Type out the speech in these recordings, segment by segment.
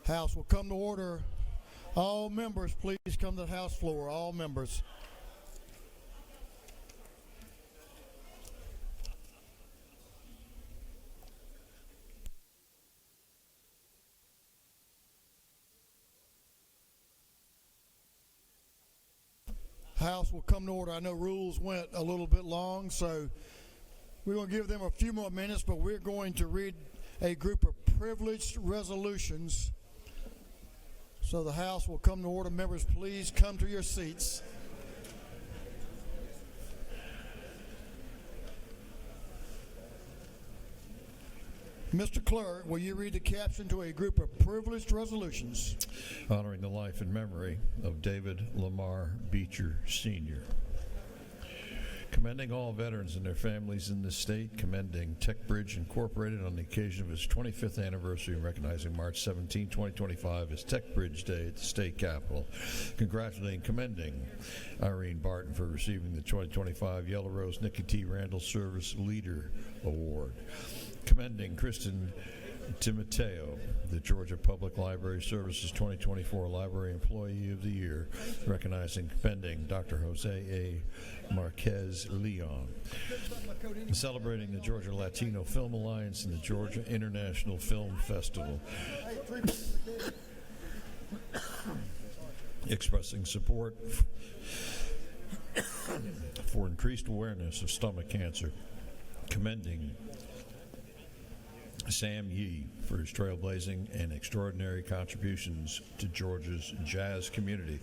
House will come to order. All members, please come to the House floor. All members. House will come to order. I know rules went a little bit long, so we're going to give them a few more minutes, but we're going to read a group of privileged resolutions. So the House will come to order. Members, please come to your seats. Mr. Clerk, will you read the caption to a group of privileged resolutions? Honoring the life and memory of David Lamar Beecher, Sr. Commending all veterans and their families in the state, commending Tech Bridge Incorporated on the occasion of its 25th anniversary and recognizing March 17, 2025 as Tech Bridge Day at the state capitol. Congratulating, commending Irene Barton for receiving the 2025 Yellow Rose Nikki T. Randall Service Leader Award. Commending Kristen Timoteo, the Georgia Public Library Services 2024 Library Employee of the Year, recognizing commending Dr. Jose A. Marquez Leon. Celebrating the Georgia Latino Film Alliance and the Georgia International Film Festival. Expressing support for increased awareness of stomach cancer. Commending Sam Yee for his trailblazing and extraordinary contributions to Georgia's jazz community.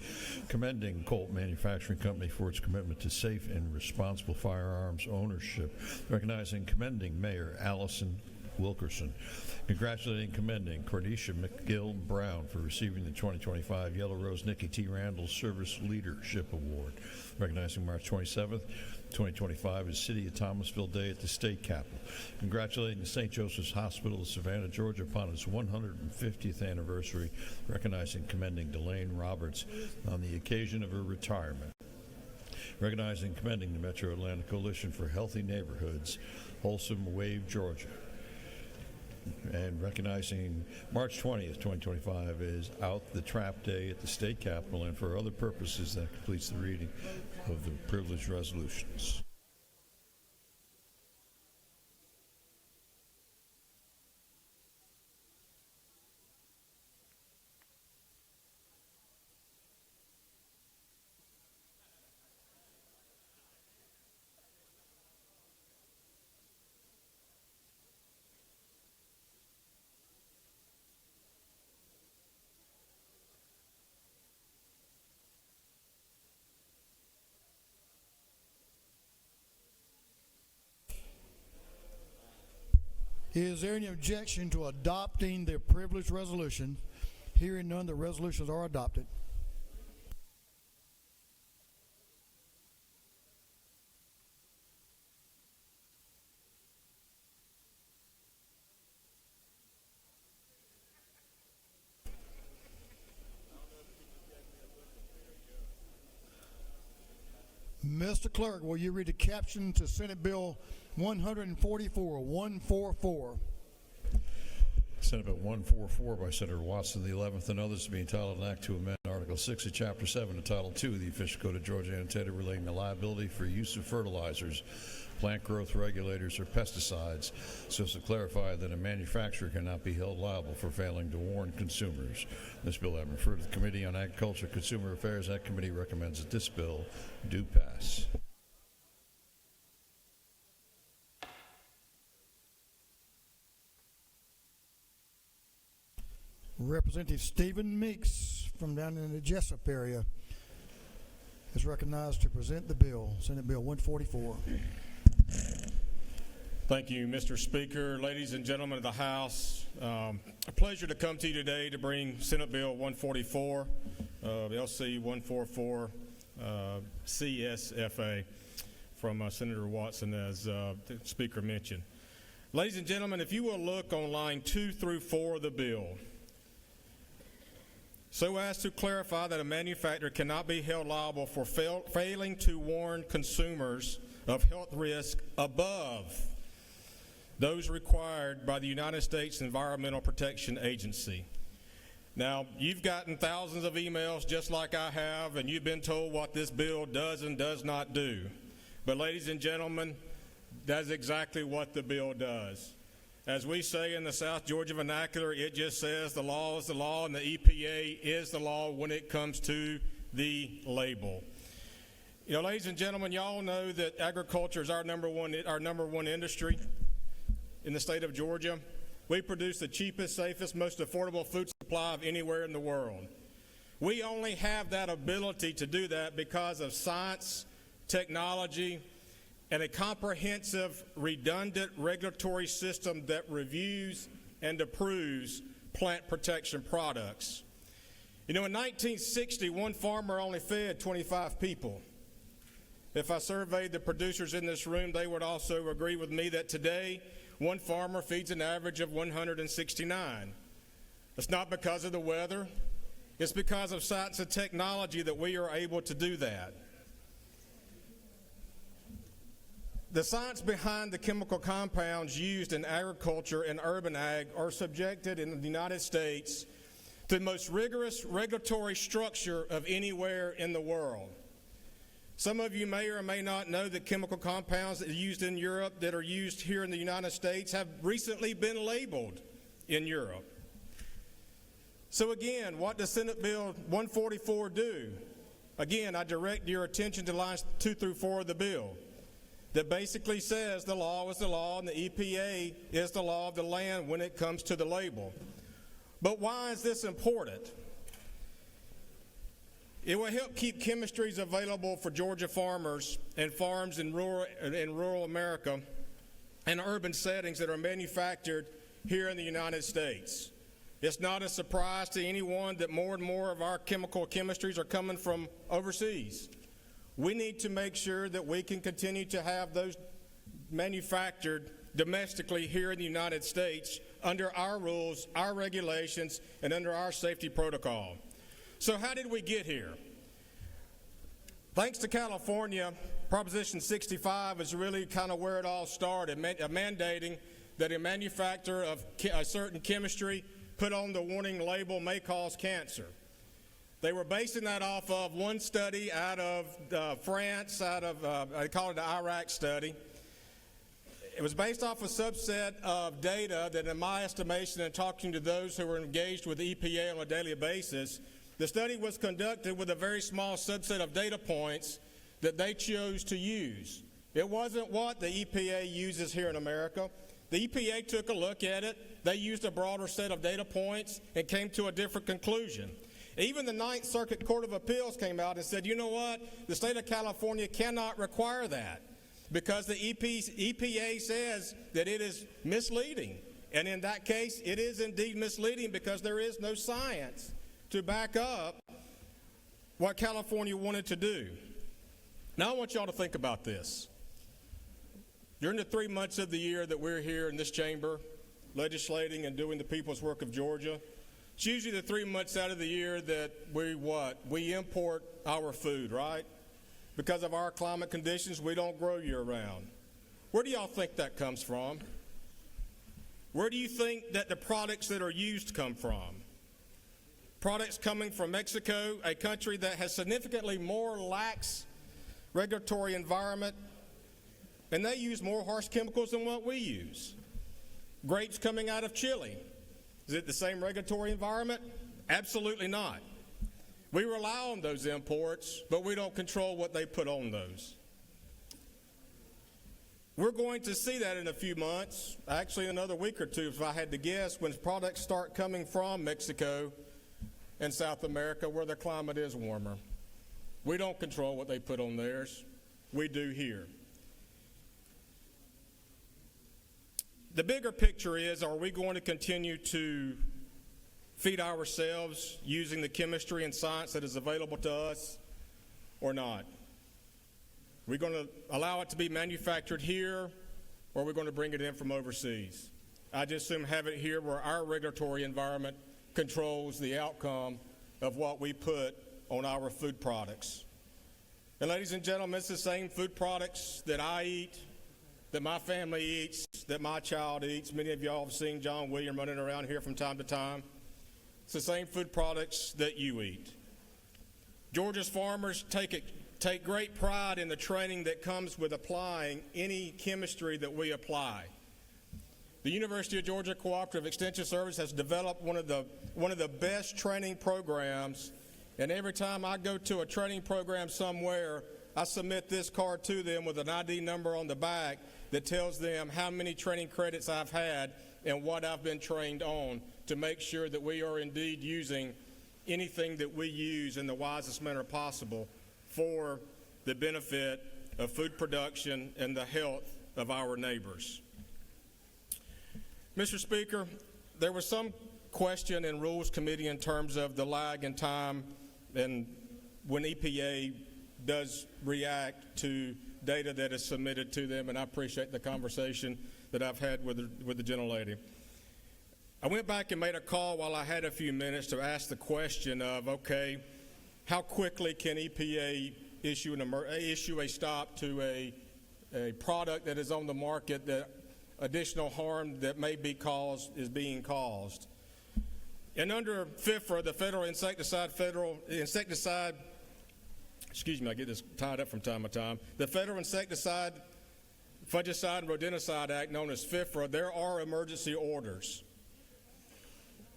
Commending Colt Manufacturing Company for its commitment to safe and responsible firearms ownership. Recognizing, commending Mayor Allison Wilkerson. Congratulating, commending Cornisha McGill Brown for receiving the 2025 Yellow Rose Nikki T. Randall Service Leadership Award. Recognizing March 27th, 2025 is City of Thomasville Day at the State Capitol. Congratulating the St. Joseph's Hospital of Savannah, Georgia upon its 150th anniversary. Recognizing, commending Delane Roberts on the occasion of her retirement. Recognizing, commending the Metro Atlanta Coalition for Healthy Neighborhoods, Wholesome Wave, Georgia. And recognizing March 20th, 2025 is Out the Trap Day at the State Capitol, and for other purposes, that completes the reading of the privileged resolutions. Is there any objection to adopting the privileged resolution? Hearing none, the resolutions are adopted. Mr. Clerk, will you read the caption to Senate Bill 144. Senate Bill 144 by Senator Watson, the 11th, and others to be entitled an act to amend Article 6 of Chapter 7 of Title 2 of the Official Code of Georgia annotated relating to liability for use of fertilizers, plant growth regulators, or pesticides, so as to clarify that a manufacturer cannot be held liable for failing to warn consumers. This bill having referred to the Committee on Agriculture and Consumer Affairs, that committee recommends that this bill do pass. Representative Stephen Meeks from down in the Jessup area is recognized to present the bill, Senate Bill 144. Thank you, Mr. Speaker. Ladies and gentlemen of the House, a pleasure to come to you today to bring Senate Bill 144, LC 144 CSFA from Senator Watson, as the Speaker mentioned. Ladies and gentlemen, if you will look on line 2 through 4 of the bill, so as to clarify that a manufacturer cannot be held liable for failing to warn consumers of health risk above those required by the United States Environmental Protection Agency. Now, you've gotten thousands of emails just like I have, and you've been told what this bill does and does not do. But ladies and gentlemen, that's exactly what the bill does. As we say in the South Georgia vernacular, it just says the law is the law and the EPA is the law when it comes to the label. You know, ladies and gentlemen, y'all know that agriculture is our number one industry in the state of Georgia. We produce the cheapest, safest, most affordable food supply of anywhere in the world. We only have that ability to do that because of science, technology, and a comprehensive, redundant regulatory system that reviews and approves plant protection products. You know, in 1960, one farmer only fed 25 people. If I surveyed the producers in this room, they would also agree with me that today, one farmer feeds an average of 169. It's not because of the weather. It's because of science and technology that we are able to do that. The science behind the chemical compounds used in agriculture and urban ag are subjected in the United States to the most rigorous regulatory structure of anywhere in the world. Some of you may or may not know that chemical compounds that are used in Europe that are used here in the United States have recently been labeled in Europe. So again, what does Senate Bill 144 do? Again, I direct your attention to lines 2 through 4 of the bill that basically says the law is the law and the EPA is the law of the land when it comes to the label. But why is this important? It will help keep chemistries available for Georgia farmers and farms in rural America and urban settings that are manufactured here in the United States. It's not a surprise to anyone that more and more of our chemical chemistries are coming from overseas. We need to make sure that we can continue to have those manufactured domestically here in the United States under our rules, our regulations, and under our safety protocol. So how did we get here? Thanks to California, Proposition 65 is really kind of where it all started, mandating that a manufacturer of a certain chemistry put on the warning label may cause cancer. They were basing that off of one study out of France, they call it the Iraq study. It was based off a subset of data that, in my estimation, and talking to those who were engaged with the EPA on a daily basis, the study was conducted with a very small subset of data points that they chose to use. It wasn't what the EPA uses here in America. The EPA took a look at it. They used a broader set of data points and came to a different conclusion. Even the Ninth Circuit Court of Appeals came out and said, you know what, the state of California cannot require that because the EPA says that it is misleading. And in that case, it is indeed misleading because there is no science to back up what California wanted to do. Now I want y'all to think about this. During the 3 months of the year that we're here in this chamber, legislating and doing the people's work of Georgia, it's usually the 3 months out of the year that we import our food, right? Because of our climate conditions, we don't grow year-round. Where do y'all think that comes from? Where do you think that the products that are used come from? Products coming from Mexico, a country that has significantly more lax regulatory environment, and they use more harsh chemicals than what we use. Grapes coming out of Chile. Is it the same regulatory environment? Absolutely not. We rely on those imports, but we don't control what they put on those. We're going to see that in a few months, actually another week or two, if I had to guess, when products start coming from Mexico and South America where the climate is warmer. We don't control what they put on theirs. We do here. The bigger picture is, are we going to continue to feed ourselves using the chemistry and science that is available to us or not? We're going to allow it to be manufactured here, or we're going to bring it in from overseas. I just assume have it here where our regulatory environment controls the outcome of what we put on our food products. And ladies and gentlemen, it's the same food products that I eat, that my family eats, that my child eats. Many of y'all have seen John William running around here from time to time. It's the same food products that you eat. Georgia's farmers take great pride in the training that comes with applying any chemistry that we apply. The University of Georgia Cooperative Extension Service has developed one of the best training programs, and every time I go to a training program somewhere, I submit this card to them with an ID number on the back that tells them how many training credits I've had and what I've been trained on to make sure that we are indeed using anything that we use in the wisest manner possible for the benefit of food production and the health of our neighbors. Mr. Speaker, there was some question in Rules Committee in terms of the lag in time and when EPA does react to data that is submitted to them, and I appreciate the conversation that I've had with the gentlelady. I went back and made a call while I had a few minutes to ask the question of, okay, how quickly can EPA issue a stop to a product that is on the market that additional harm that may be caused is being caused? And under FIFRA, the Federal Insecticide, I get this tied up from time to time, the Federal Insecticide, Fungicide, and Rodenticide Act, known as FIFRA, there are emergency orders.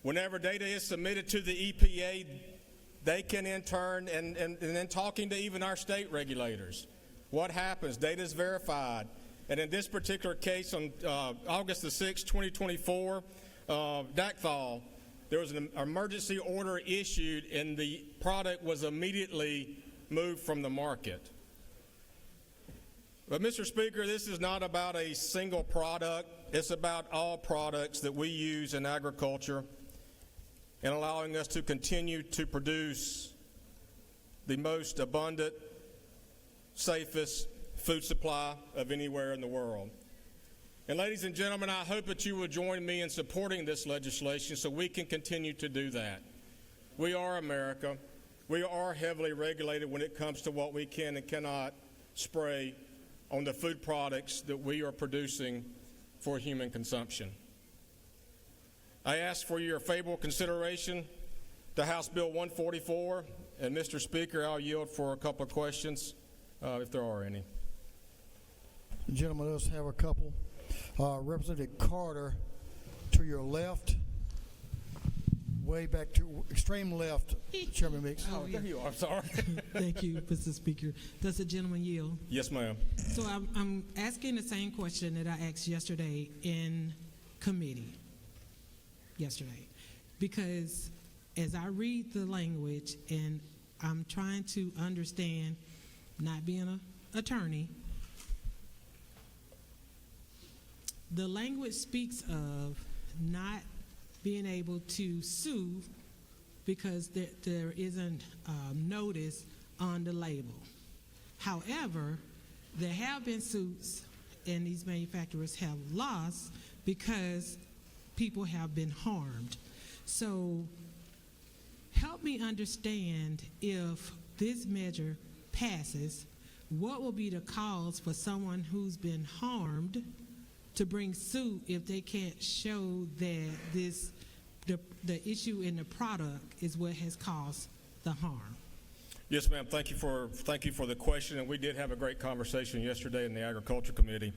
Whenever data is submitted to the EPA, they can in turn, and then talking to even our state regulators, what happens? Data is verified. And in this particular case, on August the 6th, 2024, Dacthal, there was an emergency order issued, and the product was immediately moved from the market. But, Mr. Speaker, this is not about a single product. It's about all products that we use in agriculture and allowing us to continue to produce the most abundant, safest food supply of anywhere in the world. And ladies and gentlemen, I hope that you will join me in supporting this legislation so we can continue to do that. We are America. We are heavily regulated when it comes to what we can and cannot spray on the food products that we are producing for human consumption. I ask for your favorable consideration to House Bill 144, and Mr. Speaker, I'll yield for a couple of questions, if there are any. The gentleman does have a couple. Representative Carter, to your left, way back to extreme left, Chairman Meeks. Oh, there you are. I'm sorry. Thank you, Mr. Speaker. Does the gentleman yield? Yes, ma'am. So I'm asking the same question that I asked yesterday in committee. Because as I read the language and I'm trying to understand, not being an attorney, the language speaks of not being able to sue because there isn't notice on the label. However, there have been suits and these manufacturers have lost because people have been harmed. So help me understand, if this measure passes, what will be the cause for someone who's been harmed to bring suit if they can't show that the issue in the product is what has caused the harm? Yes, ma'am. Thank you for the question, and we did have a great conversation yesterday in the Agriculture Committee.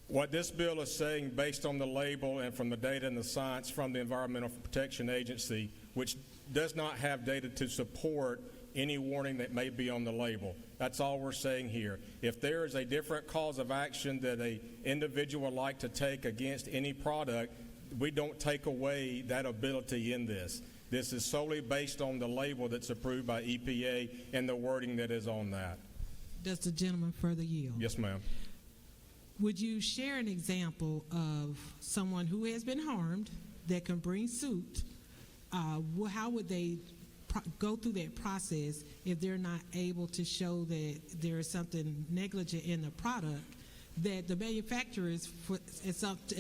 What this bill is saying, based on the label and from the data and the science from the Environmental Protection Agency, which does not have data to support any warning that may be on the label. That's all we're saying here. If there is a different cause of action that an individual would like to take against any product, we don't take away that ability in this. This is solely based on the label that's approved by EPA and the wording that is on that. Does the gentleman further yield? Yes, ma'am. Would you share an example of someone who has been harmed that can bring suit? How would they go through that process if they're not able to show that there is something negligent in the product, that the manufacturers at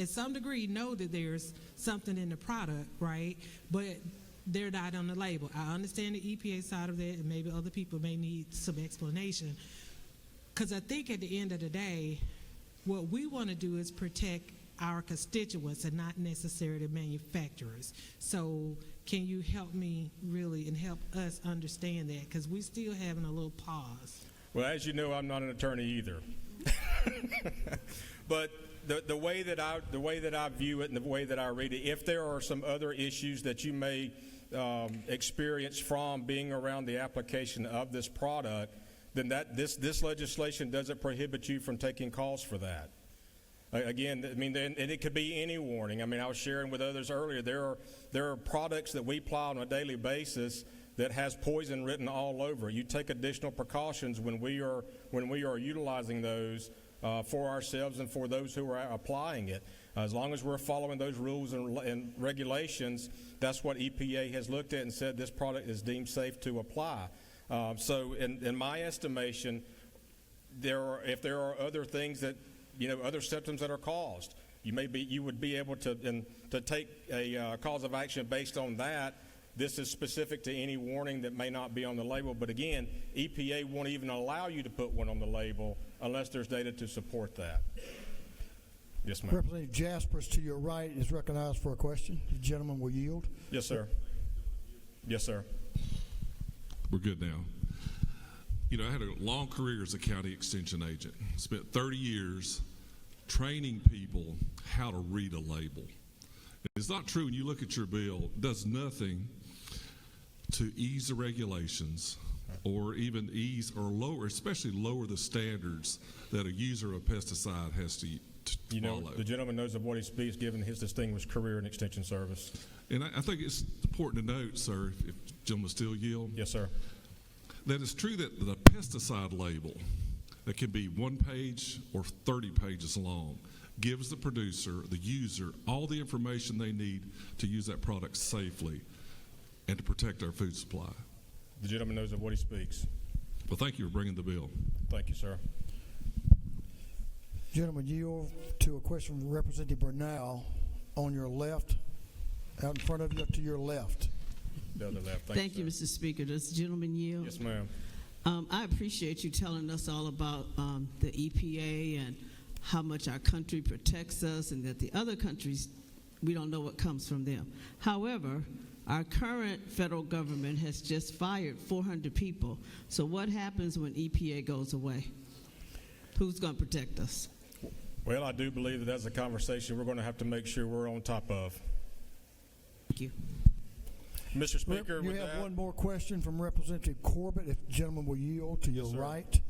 some degree know that there's something in the product, right? But they're not on the label. I understand the EPA side of that, and maybe other people may need some explanation. Because I think at the end of the day, what we want to do is protect our constituents and not necessarily manufacturers. So can you help me really and help us understand that? Because we're still having a little pause. Well, as you know, I'm not an attorney either. But the way that I view it and the way that I read it, if there are some other issues that you may experience from being around the application of this product, then this legislation doesn't prohibit you from taking calls for that. Again, I mean, and it could be any warning. I mean, I was sharing with others earlier. There are products that we apply on a daily basis that has poison written all over. You take additional precautions when we are utilizing those for ourselves and for those who are applying it. As long as we're following those rules and regulations, that's what EPA has looked at and said this product is deemed safe to apply. So, in my estimation, if there are other things that other symptoms that are caused, you would be able to take a cause of action based on that. This is specific to any warning that may not be on the label. But again, EPA won't even allow you to put one on the label unless there's data to support that. Yes, ma'am. Representative Jaspers to your right is recognized for a question. The gentleman will yield. Yes, sir. Yes, sir. We're good now. I had a long career as a county extension agent. Spent 30 years training people how to read a label. It's not true when you look at your bill, it does nothing to ease the regulations or even ease or lower, especially lower the standards that a user of pesticide has to follow. The gentleman knows of what he speaks given his distinguished career in extension service. And I think it's important to note, sir, if the gentleman still yield. Yes, sir. That it's true that the pesticide label that can be 1 page or 30 pages long gives the producer, the user, all the information they need to use that product safely and to protect our food supply. The gentleman knows of what he speaks. Well, thank you for bringing the bill. Thank you, sir. Gentleman, yield to a question from Representative Bernal on your left, out in front of you to your left. The other left. Thank you, Mr. Speaker. Does the gentleman yield? Yes, ma'am. I appreciate you telling us all about the EPA and how much our country protects us and that the other countries, we don't know what comes from them. However, our current federal government has just fired 400 people. So what happens when EPA goes away? Who's going to protect us? Well, I do believe that that's a conversation we're going to have to make sure we're on top of. Thank you. Mr. Speaker, You with have that, one more question from Representative Corbett, if the gentleman will yield to your sir. right.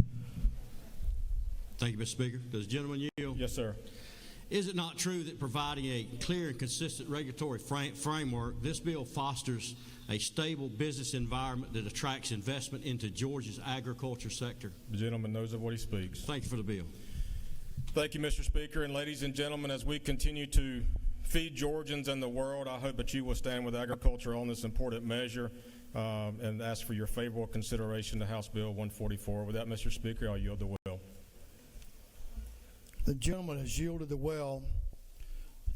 Thank you, Mr. Speaker. Does the gentleman yield? yes, sir. Is it not true that providing a clear and consistent regulatory framework, this bill fosters a stable business environment that attracts investment into Georgia's agriculture sector? The gentleman knows of what he speaks. Thank you for the bill. Thank you, Mr. Speaker. And ladies and gentlemen, as we continue to feed Georgians and the world, I hope that you will stand with agriculture on this important measure and ask for your favorable consideration to House Bill 144. With that, Mr. Speaker, I'll yield the will. The gentleman has yielded the well.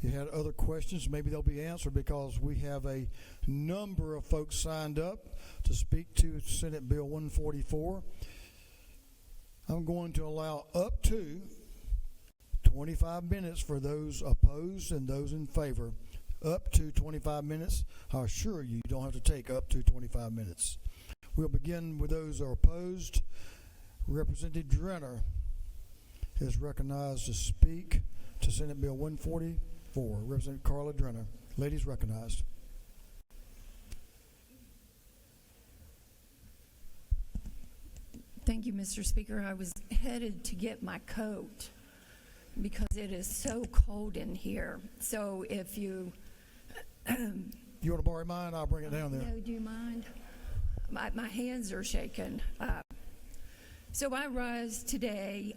You had other questions, maybe they'll be answered because we have a number of folks signed up to speak to Senate Bill 144. I'm going to allow up to 25 minutes for those opposed and those in favor. Up to 25 minutes. I assure you, you don't have to take up to 25 minutes. We'll begin with those who are opposed. Representative Drenner is recognized to speak to Senate Bill 144. Representative Carla Drenner. Ladies recognized. Thank you, Mr. Speaker. I was headed to get my coat because it is so cold in here. So if you... You want to borrow mine? I'll bring it down there. No, do you mind? My hands are shaking. So I rise today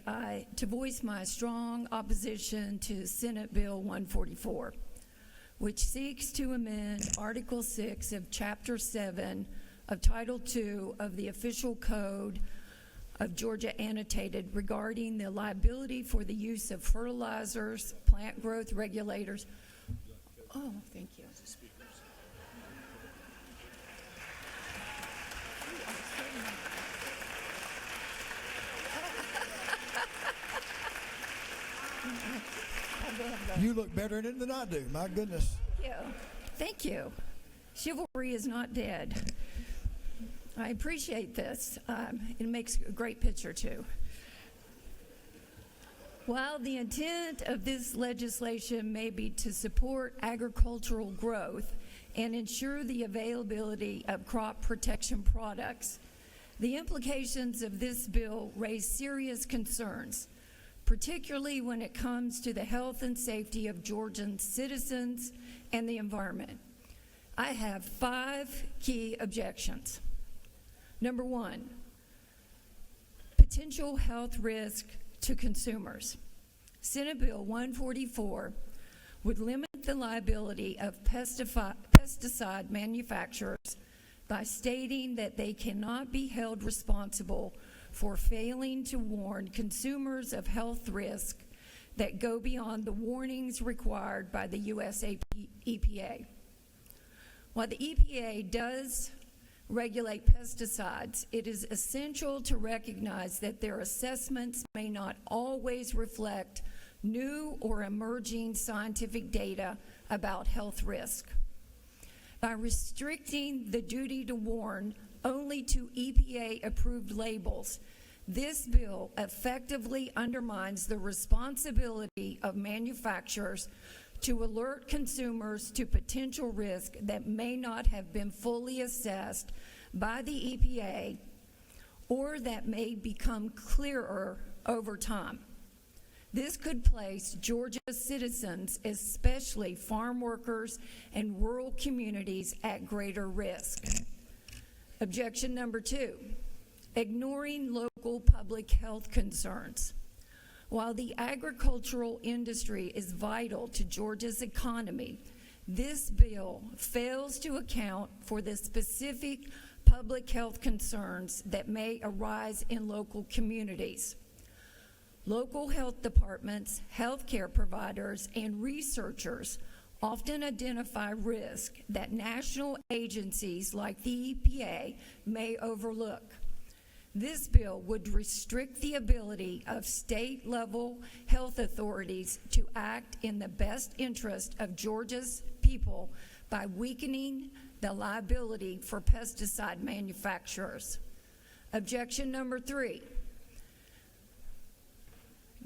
to voice my strong opposition to Senate Bill 144, which seeks to amend Article 6 of Chapter 7 of Title 2 of the Official Code of Georgia Annotated regarding the liability for the use of fertilizers, plant growth regulators. Oh, thank you. You look better in it than I do. My goodness. Thank you. Thank you. Chivalry is not dead. I appreciate this. It makes a great picture, too. While the intent of this legislation may be to support agricultural growth and ensure the availability of crop protection products, the implications of this bill raise serious concerns, particularly when it comes to the health and safety of Georgian citizens and the environment. I have 5 key objections. Number 1, potential health risk to consumers. Senate Bill 144 would limit the liability of pesticide manufacturers by stating that they cannot be held responsible for failing to warn consumers of health risks that go beyond the warnings required by the U.S. EPA. While the EPA does regulate pesticides, it is essential to recognize that their assessments may not always reflect new or emerging scientific data about health risk. By restricting the duty to warn only to EPA-approved labels, this bill effectively undermines the responsibility of manufacturers to alert consumers to potential risk that may not have been fully assessed by the EPA or that may become clearer over time. This could place Georgia's citizens, especially farm workers and rural communities, at greater risk. Objection number 2, ignoring local public health concerns. While the agricultural industry is vital to Georgia's economy, this bill fails to account for the specific public health concerns that may arise in local communities. Local health departments, healthcare providers, and researchers often identify risk that national agencies like the EPA may overlook. This bill would restrict the ability of state-level health authorities to act in the best interest of Georgia's people by weakening the liability for pesticide manufacturers. Objection number 3,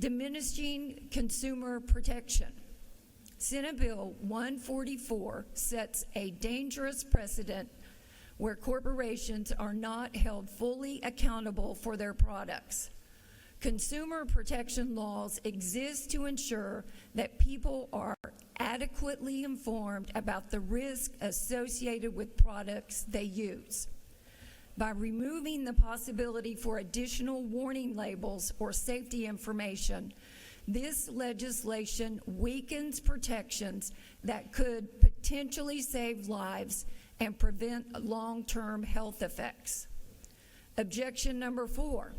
diminishing consumer protection. Senate Bill 144 sets a dangerous precedent where corporations are not held fully accountable for their products. Consumer protection laws exist to ensure that people are adequately informed about the risk associated with products they use. By removing the possibility for additional warning labels or safety information, this legislation weakens protections that could potentially save lives and prevent long-term health effects. Objection number 4,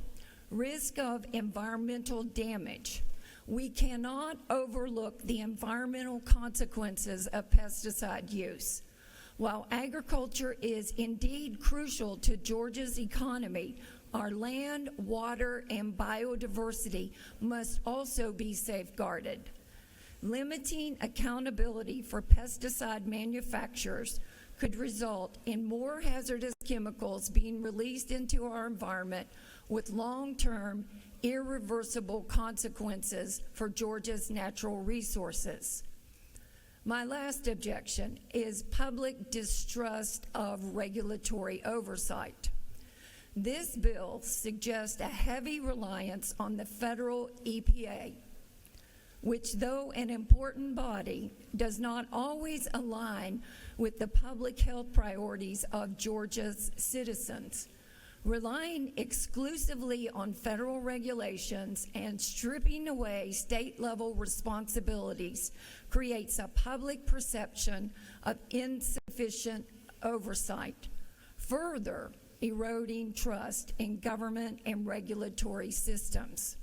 risk of environmental damage. We cannot overlook the environmental consequences of pesticide use. While agriculture is indeed crucial to Georgia's economy, our land, water, and biodiversity must also be safeguarded. Limiting accountability for pesticide manufacturers could result in more hazardous chemicals being released into our environment with long-term, irreversible consequences for Georgia's natural resources. My last objection is public distrust of regulatory oversight. This bill suggests a heavy reliance on the federal EPA, which, though an important body, does not always align with the public health priorities of Georgia's citizens. Relying exclusively on federal regulations and stripping away state-level responsibilities creates a public perception of insufficient oversight, further eroding trust in government and regulatory systems.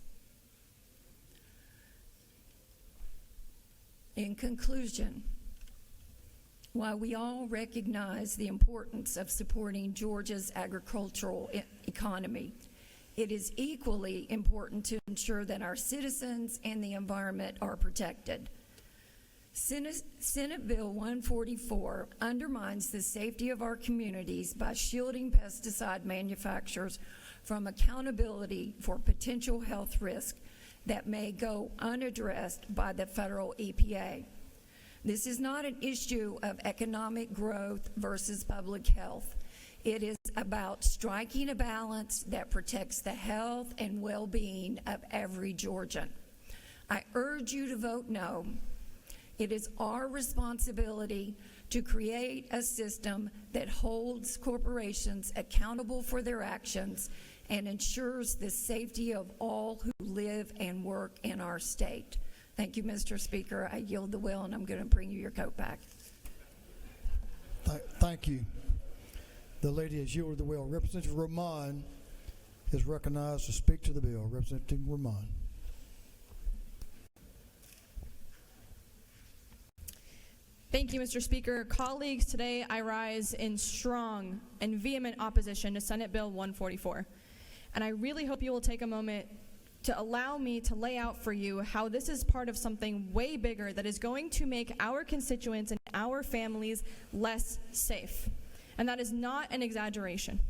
In conclusion, while we all recognize the importance of supporting Georgia's agricultural economy, it is equally important to ensure that our citizens and the environment are protected. Senate Bill 144 undermines the safety of our communities by shielding pesticide manufacturers from accountability for potential health risks that may go unaddressed by the federal EPA. This is not an issue of economic growth versus public health. It is about striking a balance that protects the health and well-being of every Georgian. I urge you to vote no. It is our responsibility to create a system that holds corporations accountable for their actions and ensures the safety of all who live and work in our state. Thank you, Mr. Speaker. I yield the will, and I'm going to bring you your coat back. Thank you. The lady has yielded the will. Representative Rahman is recognized to speak to the bill. Representative Rahman. Thank you, Mr. Speaker. Colleagues, today I rise in strong and vehement opposition to Senate Bill 144. And I really hope you will take a moment to allow me to lay out for you how this is part of something way bigger that is going to make our constituents and our families less safe. And that is not an exaggeration.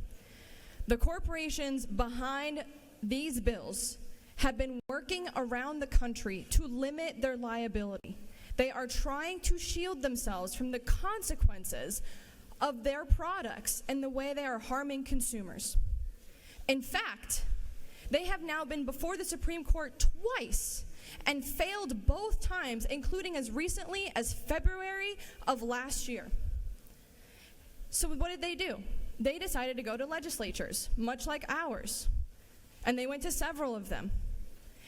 The corporations behind these bills have been working around the country to limit their liability. They are trying to shield themselves from the consequences of their products and the way they are harming consumers. In fact, they have now been before the Supreme Court twice and failed both times, including as recently as February of last year. So what did they do? They decided to go to legislatures, much like ours, and they went to several of them.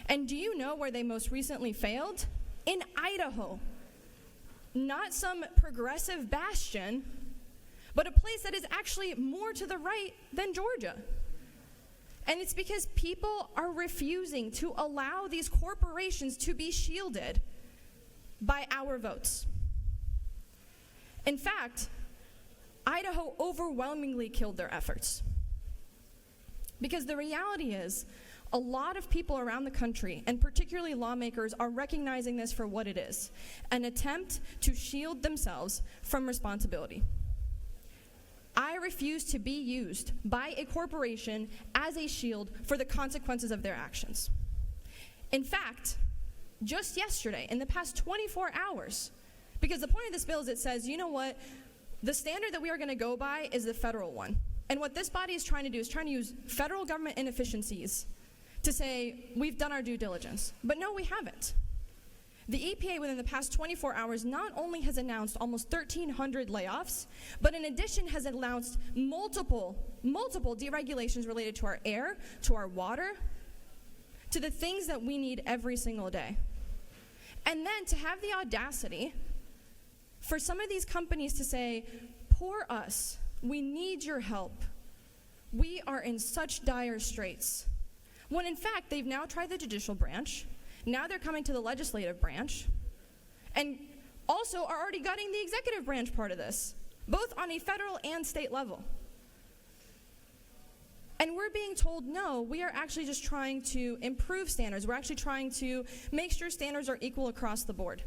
And do you know where they most recently failed? In Idaho. Not some progressive bastion, but a place that is actually more to the right than Georgia. And it's because people are refusing to allow these corporations to be shielded by our votes. In fact, Idaho overwhelmingly killed their efforts. Because the reality is, a lot of people around the country, and particularly lawmakers, are recognizing this for what it is, an attempt to shield themselves from responsibility. I refuse to be used by a corporation as a shield for the consequences of their actions. In fact, just yesterday, in the past 24 hours, because the point of this bill is it says, you know what, the standard that we are going to go by is the federal one. And what this body is trying to do is trying to use federal government inefficiencies to say, we've done our due diligence. But no, we haven't. The EPA within the past 24 hours not only has announced almost 1,300 layoffs, but in addition has announced multiple deregulations related to our air, to our water, to the things that we need every single day. And then to have the audacity for some of these companies to say, poor us, we need your help. We are in such dire straits. When in fact, they've now tried the judicial branch, now they're coming to the legislative branch, and also are already gutting the executive branch part of this, both on a federal and state level. And we're being told, no, we are actually just trying to improve standards. We're actually trying to make sure standards are equal across the board.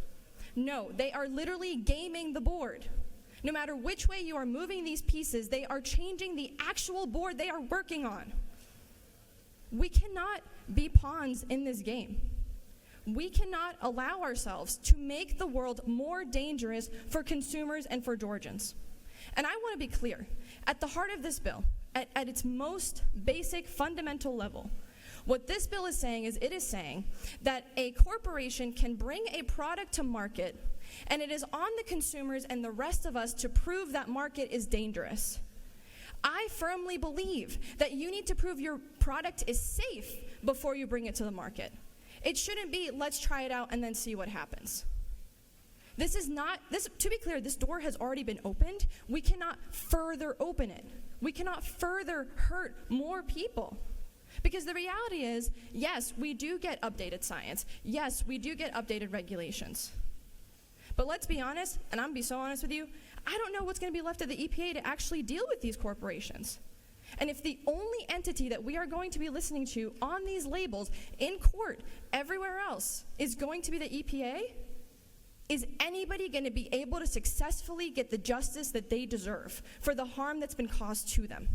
No, they are literally gaming the board. No matter which way you are moving these pieces, they are changing the actual board they are working on. We cannot be pawns in this game. We cannot allow ourselves to make the world more dangerous for consumers and for Georgians. And I want to be clear, at the heart of this bill, at its most basic fundamental level, what this bill is saying is it is saying that a corporation can bring a product to market, and it is on the consumers and the rest of us to prove that market is dangerous. I firmly believe that you need to prove your product is safe before you bring it to the market. It shouldn't be, let's try it out and then see what happens. This is not, to be clear, this door has already been opened. We cannot further open it. We cannot further hurt more people. Because the reality is, yes, we do get updated science. Yes, we do get updated regulations. But let's be honest, and I'm going to be so honest with you, I don't know what's going to be left of the EPA to actually deal with these corporations. And if the only entity that we are going to be listening to on these labels, in court, everywhere else, is going to be the EPA, Is anybody going to be able to successfully get the justice that they deserve for the harm that's been caused to them?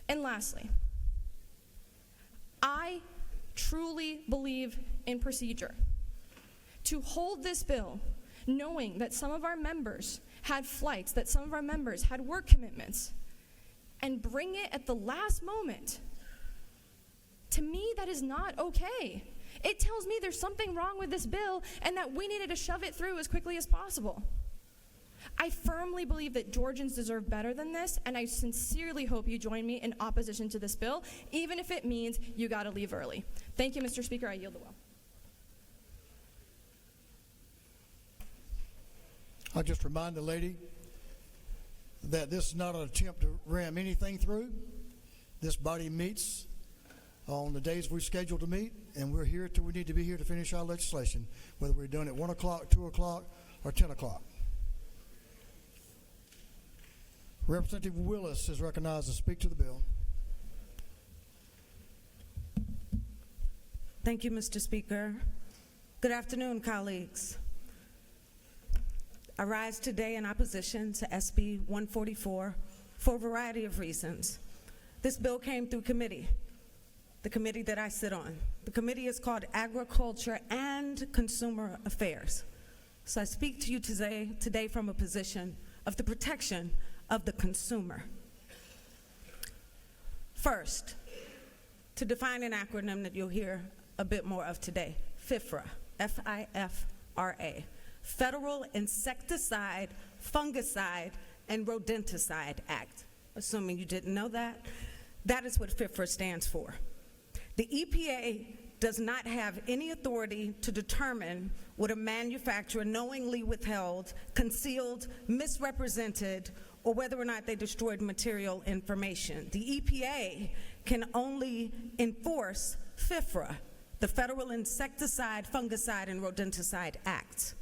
And lastly, I truly believe in procedure. To hold this bill, knowing that some of our members had flights, that some of our members had work commitments, and bring it at the last moment, to me, that is not okay. It tells me there's something wrong with this bill and that we needed to shove it through as quickly as possible. I firmly believe that Georgians deserve better than this, and I sincerely hope you join me in opposition to this bill, even if it means you got to leave early. Thank you, Mr. Speaker. I yield the will. I'll just remind the lady that this is not an attempt to ram anything through. This body meets on the days we're scheduled to meet, and we're here till we need to be here to finish our legislation, whether we're doing it 1 o'clock, 2 o'clock, or 10 o'clock. Representative Willis is recognized to speak to the bill. Thank you, Mr. Speaker. Good afternoon, colleagues. I rise today in opposition to SB 144 for a variety of reasons. This bill came through committee, the committee that I sit on. The committee is called Agriculture and Consumer Affairs. So I speak to you today from a position of the protection of the consumer. First, to define an acronym that you'll hear a bit more of today, FIFRA, F-I-F-R-A, Federal Insecticide, Fungicide, and Rodenticide Act. Assuming you didn't know that, that is what FIFRA stands for. The EPA does not have any authority to determine what a manufacturer knowingly withheld, concealed, misrepresented, or whether or not they destroyed material information. The EPA can only enforce FIFRA, the Federal Insecticide, Fungicide, and Rodenticide Act.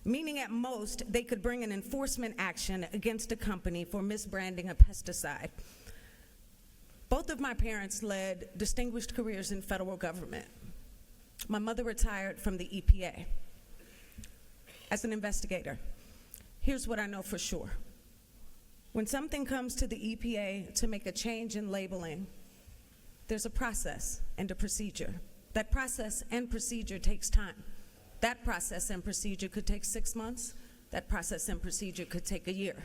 Meaning at most, they could bring an enforcement action against a company for misbranding a pesticide. Both of my parents led distinguished careers in federal government. My mother retired from the EPA as an investigator. Here's what I know for sure. When something comes to the EPA to make a change in labeling, there's a process and a procedure. That process and procedure takes time. That process and procedure could take 6 months. That process and procedure could take a year.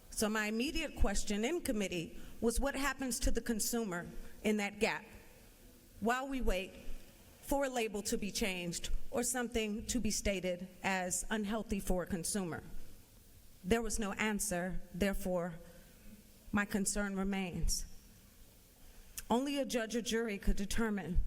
So my immediate question in committee was what happens to the consumer in that gap while we wait for a label to be changed or something to be stated as unhealthy for a consumer? There was no answer, therefore, my concern remains. Only a judge or jury could determine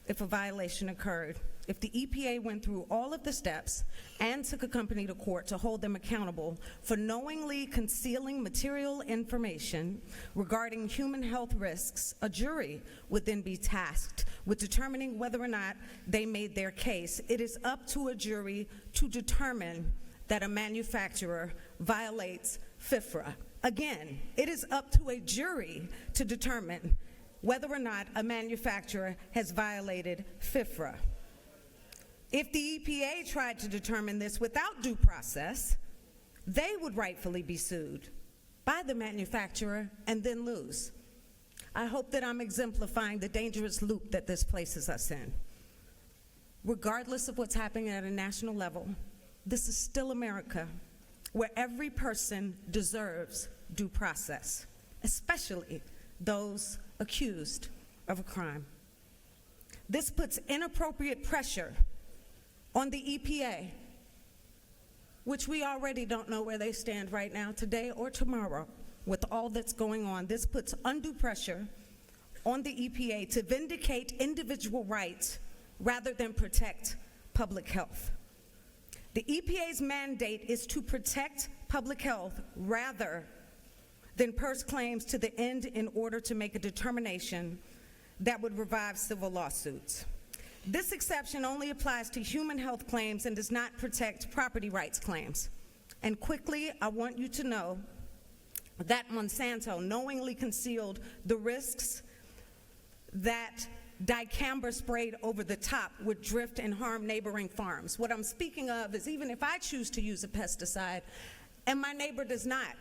if a violation occurred. If the EPA went through all of the steps and took a company to court to hold them accountable for knowingly concealing material information regarding human health risks, a jury would then be tasked with determining whether or not they made their case. It is up to a jury to determine that a manufacturer violates FIFRA. Again, it is up to a jury to determine whether or not a manufacturer has violated FIFRA. If the EPA tried to determine this without due process, they would rightfully be sued by the manufacturer and then lose. I hope that I'm exemplifying the dangerous loop that this places us in. Regardless of what's happening at a national level, this is still America, where every person deserves due process, especially those accused of a crime. This puts inappropriate pressure on the EPA, which we already don't know where they stand right now, today or tomorrow, with all that's going on. This puts undue pressure on the EPA to vindicate individual rights rather than protect public health. The EPA's mandate is to protect public health rather than purse claims to the end in order to make a determination that would revive civil lawsuits. This exception only applies to human health claims and does not protect property rights claims. And quickly, I want you to know that Monsanto knowingly concealed the risks that dicamba sprayed over the top would drift and harm neighboring farms. What I'm speaking of is even if I choose to use a pesticide and my neighbor does not,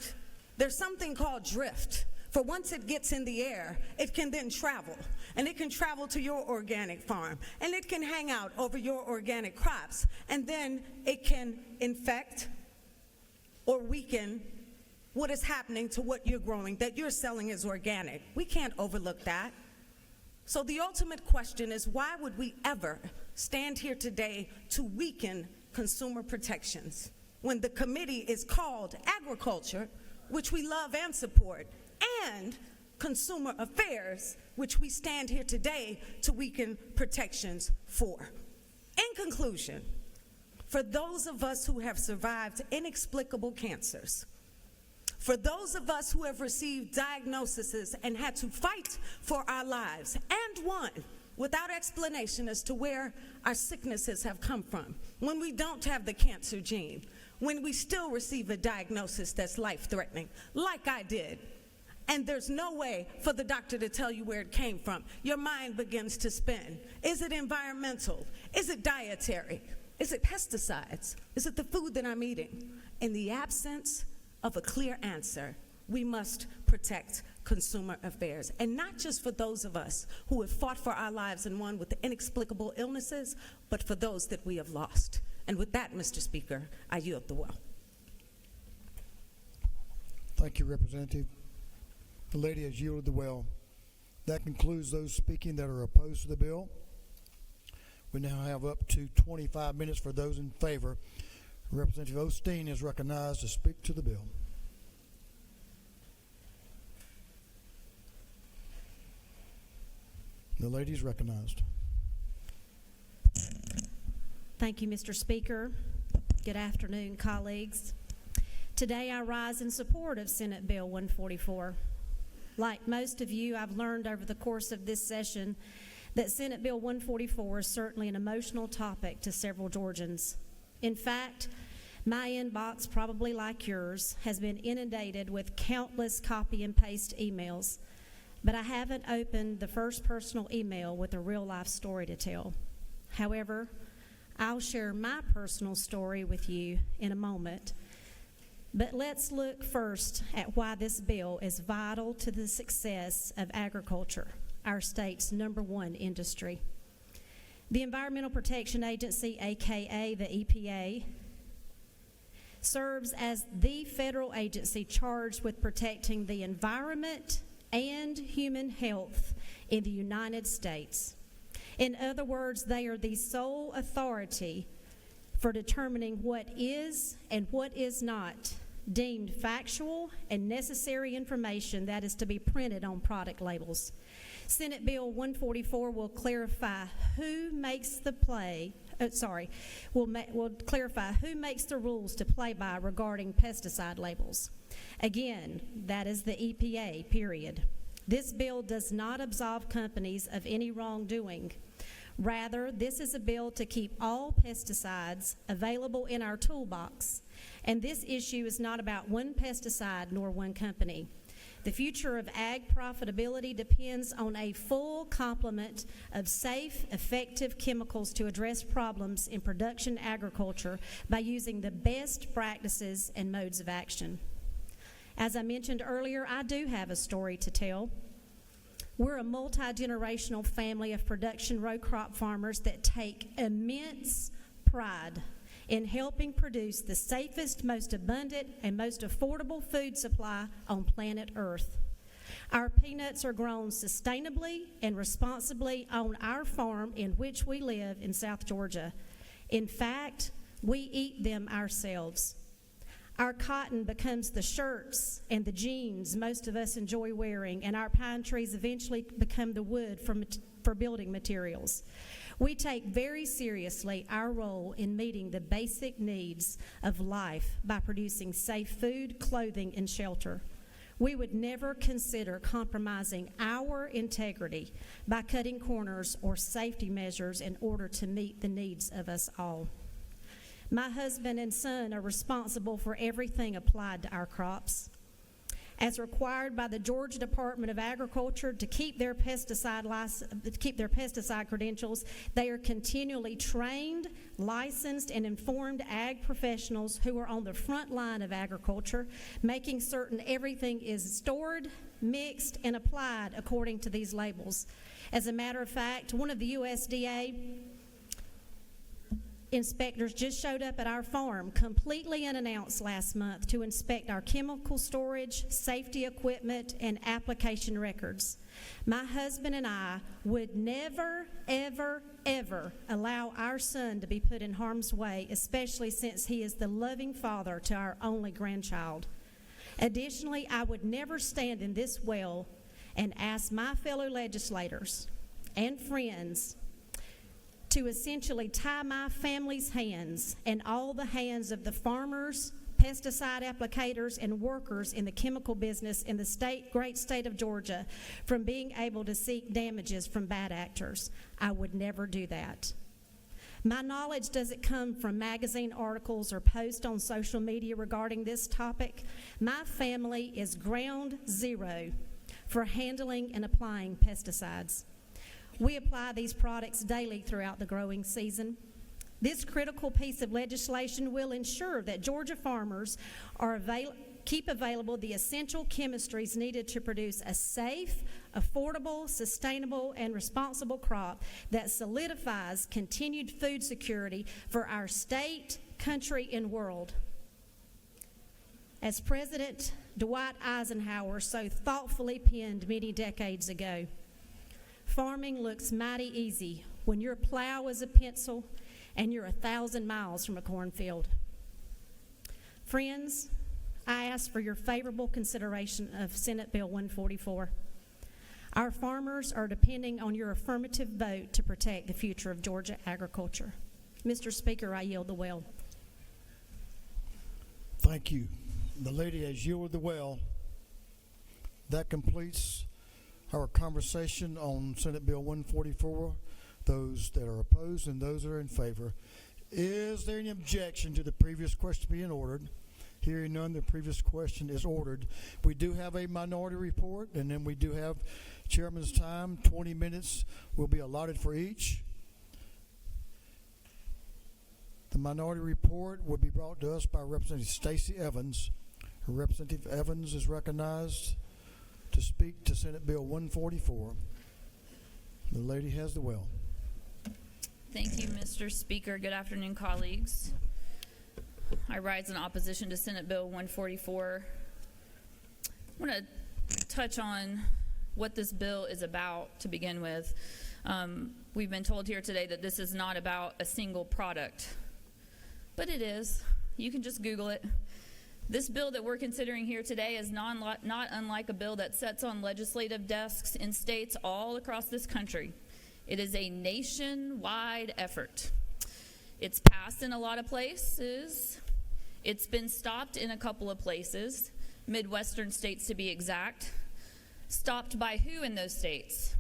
there's something called drift. For once it gets in the air, it can then travel, and it can travel to your organic farm, and it can hang out over your organic crops, and then it can infect or weaken what is happening to what you're growing that you're selling as organic. We can't overlook that. So the ultimate question is, why would we ever stand here today to weaken consumer protections when the committee is called Agriculture, which we love and support, and Consumer Affairs, which we stand here today to weaken protections for? In conclusion, for those of us who have survived inexplicable cancers, for those of us who have received diagnoses and had to fight for our lives and won without explanation as to where our sicknesses have come from, when we don't have the cancer gene, when we still receive a diagnosis that's life-threatening, like I did, and there's no way for the doctor to tell you where it came from, your mind begins to spin. Is it environmental? Is it dietary? Is it pesticides? Is it the food that I'm eating? In the absence of a clear answer, we must protect consumer affairs. And not just for those of us who have fought for our lives and won with inexplicable illnesses, but for those that we have lost. And with that, Mr. Speaker, I yield the well. Thank you, Representative. The lady has yielded the well. That concludes those speaking that are opposed to the bill. We now have up to 25 minutes for those in favor. Representative Osteen is recognized to speak to the bill. The lady is recognized. Thank you, Mr. Speaker. Good afternoon, colleagues. Today I rise in support of Senate Bill 144. Like most of you, I've learned over the course of this session that Senate Bill 144 is certainly an emotional topic to several Georgians. In fact, my inbox, probably like yours, has been inundated with countless copy and paste emails, but I haven't opened the first personal email with a real-life story to tell. However, I'll share my personal story with you in a moment. But let's look first at why this bill is vital to the success of agriculture, our state's #1 industry. The Environmental Protection Agency, aka the EPA, serves as the federal agency charged with protecting the environment and human health in the United States. In other words, they are the sole authority for determining what is and what is not deemed factual and necessary information that is to be printed on product labels. Senate Bill 144 will clarify who makes the will clarify who makes the rules to play by regarding pesticide labels. Again, that is the EPA, period. This bill does not absolve companies of any wrongdoing. Rather, this is a bill to keep all pesticides available in our toolbox. And this issue is not about one pesticide nor one company. The future of ag profitability depends on a full complement of safe, effective chemicals to address problems in production agriculture by using the best practices and modes of action. As I mentioned earlier, I do have a story to tell. We're a multi-generational family of production row crop farmers that take immense pride in helping produce the safest, most abundant, and most affordable food supply on planet Earth. Our peanuts are grown sustainably and responsibly on our farm in which we live in South Georgia. In fact, we eat them ourselves. Our cotton becomes the shirts and the jeans most of us enjoy wearing, and our pine trees eventually become the wood for building materials. We take very seriously our role in meeting the basic needs of life by producing safe food, clothing, and shelter. We would never consider compromising our integrity by cutting corners or safety measures in order to meet the needs of us all. My husband and son are responsible for everything applied to our crops. as required by the Georgia Department of Agriculture to keep their pesticide credentials. They are continually trained, licensed, and informed ag professionals who are on the front line of agriculture, making certain everything is stored, mixed, and applied according to these labels. As a matter of fact, one of the USDA inspectors just showed up at our farm completely unannounced last month to inspect our chemical storage, safety equipment, and application records. My husband and I would never, ever, ever allow our son to be put in harm's way, especially since he is the loving father to our only grandchild. Additionally, I would never stand in this well and ask my fellow legislators and friends to essentially tie my family's hands and all the hands of the farmers, pesticide applicators, and workers in the chemical business in the great state of Georgia from being able to seek damages from bad actors. I would never do that. My knowledge doesn't come from magazine articles or posts on social media regarding this topic. My family is ground zero for handling and applying pesticides. We apply these products daily throughout the growing season. This critical piece of legislation will ensure that Georgia farmers keep available the essential chemistries needed to produce a safe, affordable, sustainable, and responsible crop that solidifies continued food security for our state, country, and world. As President Dwight Eisenhower so thoughtfully penned many decades ago, farming looks mighty easy when your plow is a pencil and you're 1,000 miles from a cornfield. Friends, I ask for your favorable consideration of Senate Bill 144. Our farmers are depending on your affirmative vote to protect the future of Georgia agriculture. Mr. Speaker, I yield the well. Thank you. The lady has yielded the well. That completes our conversation on Senate Bill 144. Those that are opposed and those that are in favor. Is there any objection to the previous question being ordered? Hearing none, the previous question is ordered. We do have a minority report, and then we do have chairman's time. 20 minutes will be allotted for each. The minority report will be brought to us by Representative Stacey Evans. Representative Evans is recognized to speak to Senate Bill 144. The lady has the well. Thank you, Mr. Speaker. Good afternoon, colleagues. I rise in opposition to Senate Bill 144. I want to touch on what this bill is about to begin with. We've been told here today that this is not about a single product, but it is. You can just Google it. This bill that we're considering here today is not unlike a bill that sits on legislative desks in states all across this country. It is a nationwide effort. It's passed in a lot of places. It's been stopped in a couple of places, Midwestern states to be exact. Stopped by who in those states?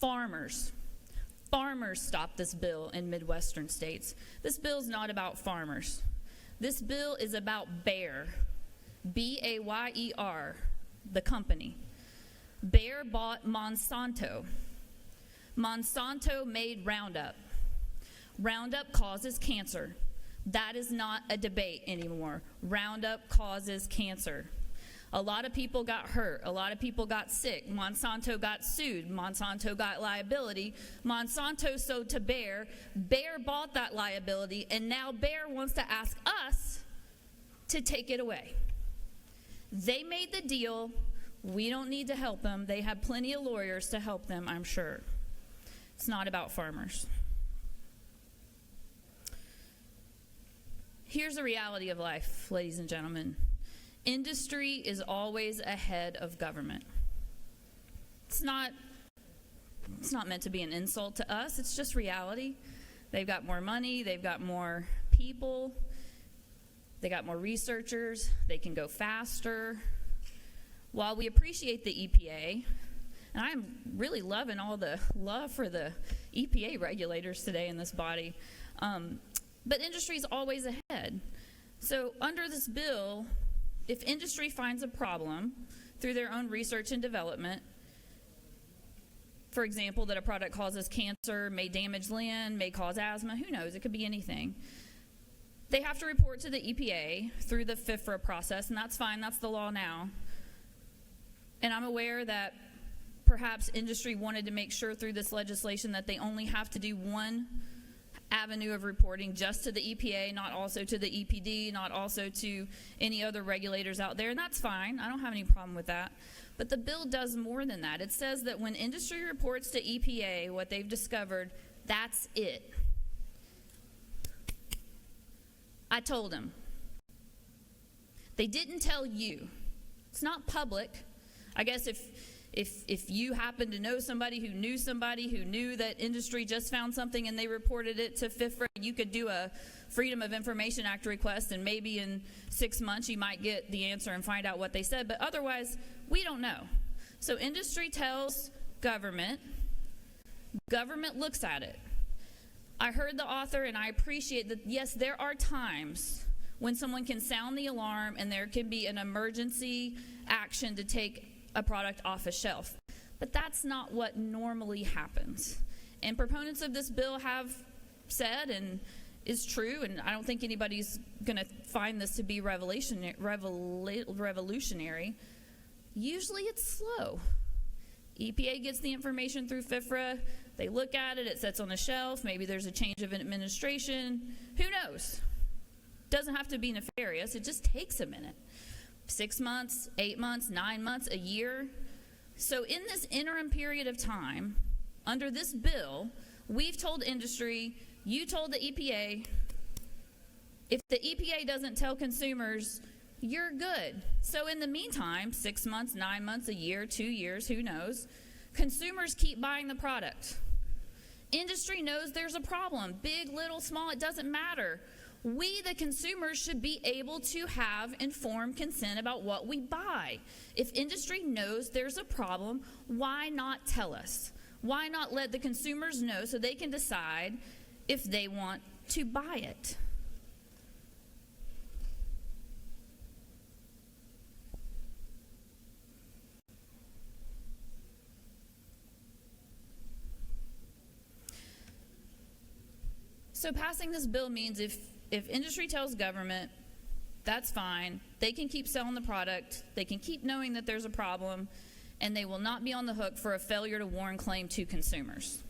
Farmers. Farmers stopped this bill in Midwestern states. This bill is not about farmers. This bill is about Bayer, B-A-Y-E-R, the company. Bayer bought Monsanto. Monsanto made Roundup. Roundup causes cancer. That is not a debate anymore. Roundup causes cancer. A lot of people got hurt. A lot of people got sick. Monsanto got sued. Monsanto got liability. Monsanto sold to Bayer. Bayer bought that liability, and now Bayer wants to ask us to take it away. They made the deal. We don't need to help them. They have plenty of lawyers to help them, I'm sure. It's not about farmers. Here's the reality of life, ladies and gentlemen. Industry is always ahead of government. It's not meant to be an insult to us. It's just reality. They've got more money. They've got more people. They got more researchers. They can go faster. While we appreciate the EPA, and I'm really loving all the love for the EPA regulators today in this body, but industry is always ahead. So under this bill, if industry finds a problem through their own research and development, for example, that a product causes cancer, may damage land, may cause asthma, who knows, it could be anything. They have to report to the EPA through the FIFRA process, and that's fine, that's the law now. And I'm aware that perhaps industry wanted to make sure through this legislation that they only have to do one avenue of reporting, just to the EPA, not also to the EPD, not also to any other regulators out there, and that's fine. I don't have any problem with that. But the bill does more than that. It says that when industry reports to EPA what they've discovered, that's it. I told them. They didn't tell you. It's not public. I guess if you happen to know somebody who knew that industry just found something and they reported it to FIFRA, you could do a Freedom of Information Act request, and maybe in 6 months you might get the answer and find out what they said, but otherwise we don't know. So industry tells government looks at it. I heard the author, and I appreciate that, yes, there are times when someone can sound the alarm and there can be an emergency action to take a product off a shelf. But that's not what normally happens. And proponents of this bill have said, and is true, and I don't think anybody's going to find this to be revolutionary. Usually it's slow. EPA gets the information through FIFRA. They look at it. It sits on the shelf. Maybe there's a change of administration. Who knows? Doesn't have to be nefarious. It just takes a minute. 6 months, 8 months, 9 months, a year. So in this interim period of time, under this bill, we've told industry, you told the EPA, if the EPA doesn't tell consumers, you're good. So in the meantime, 6 months, 9 months, a year, 2 years, who knows, consumers keep buying the product. Industry knows there's a problem. Big, little, small, it doesn't matter. We, the consumers, should be able to have informed consent about what we buy. If industry knows there's a problem, why not tell us? Why not let the consumers know so they can decide if they want to buy it? So passing this bill means if industry tells government, that's fine, they can keep selling the product, they can keep knowing that there's a problem, and they will not be on the hook for a failure to warn claim to consumers.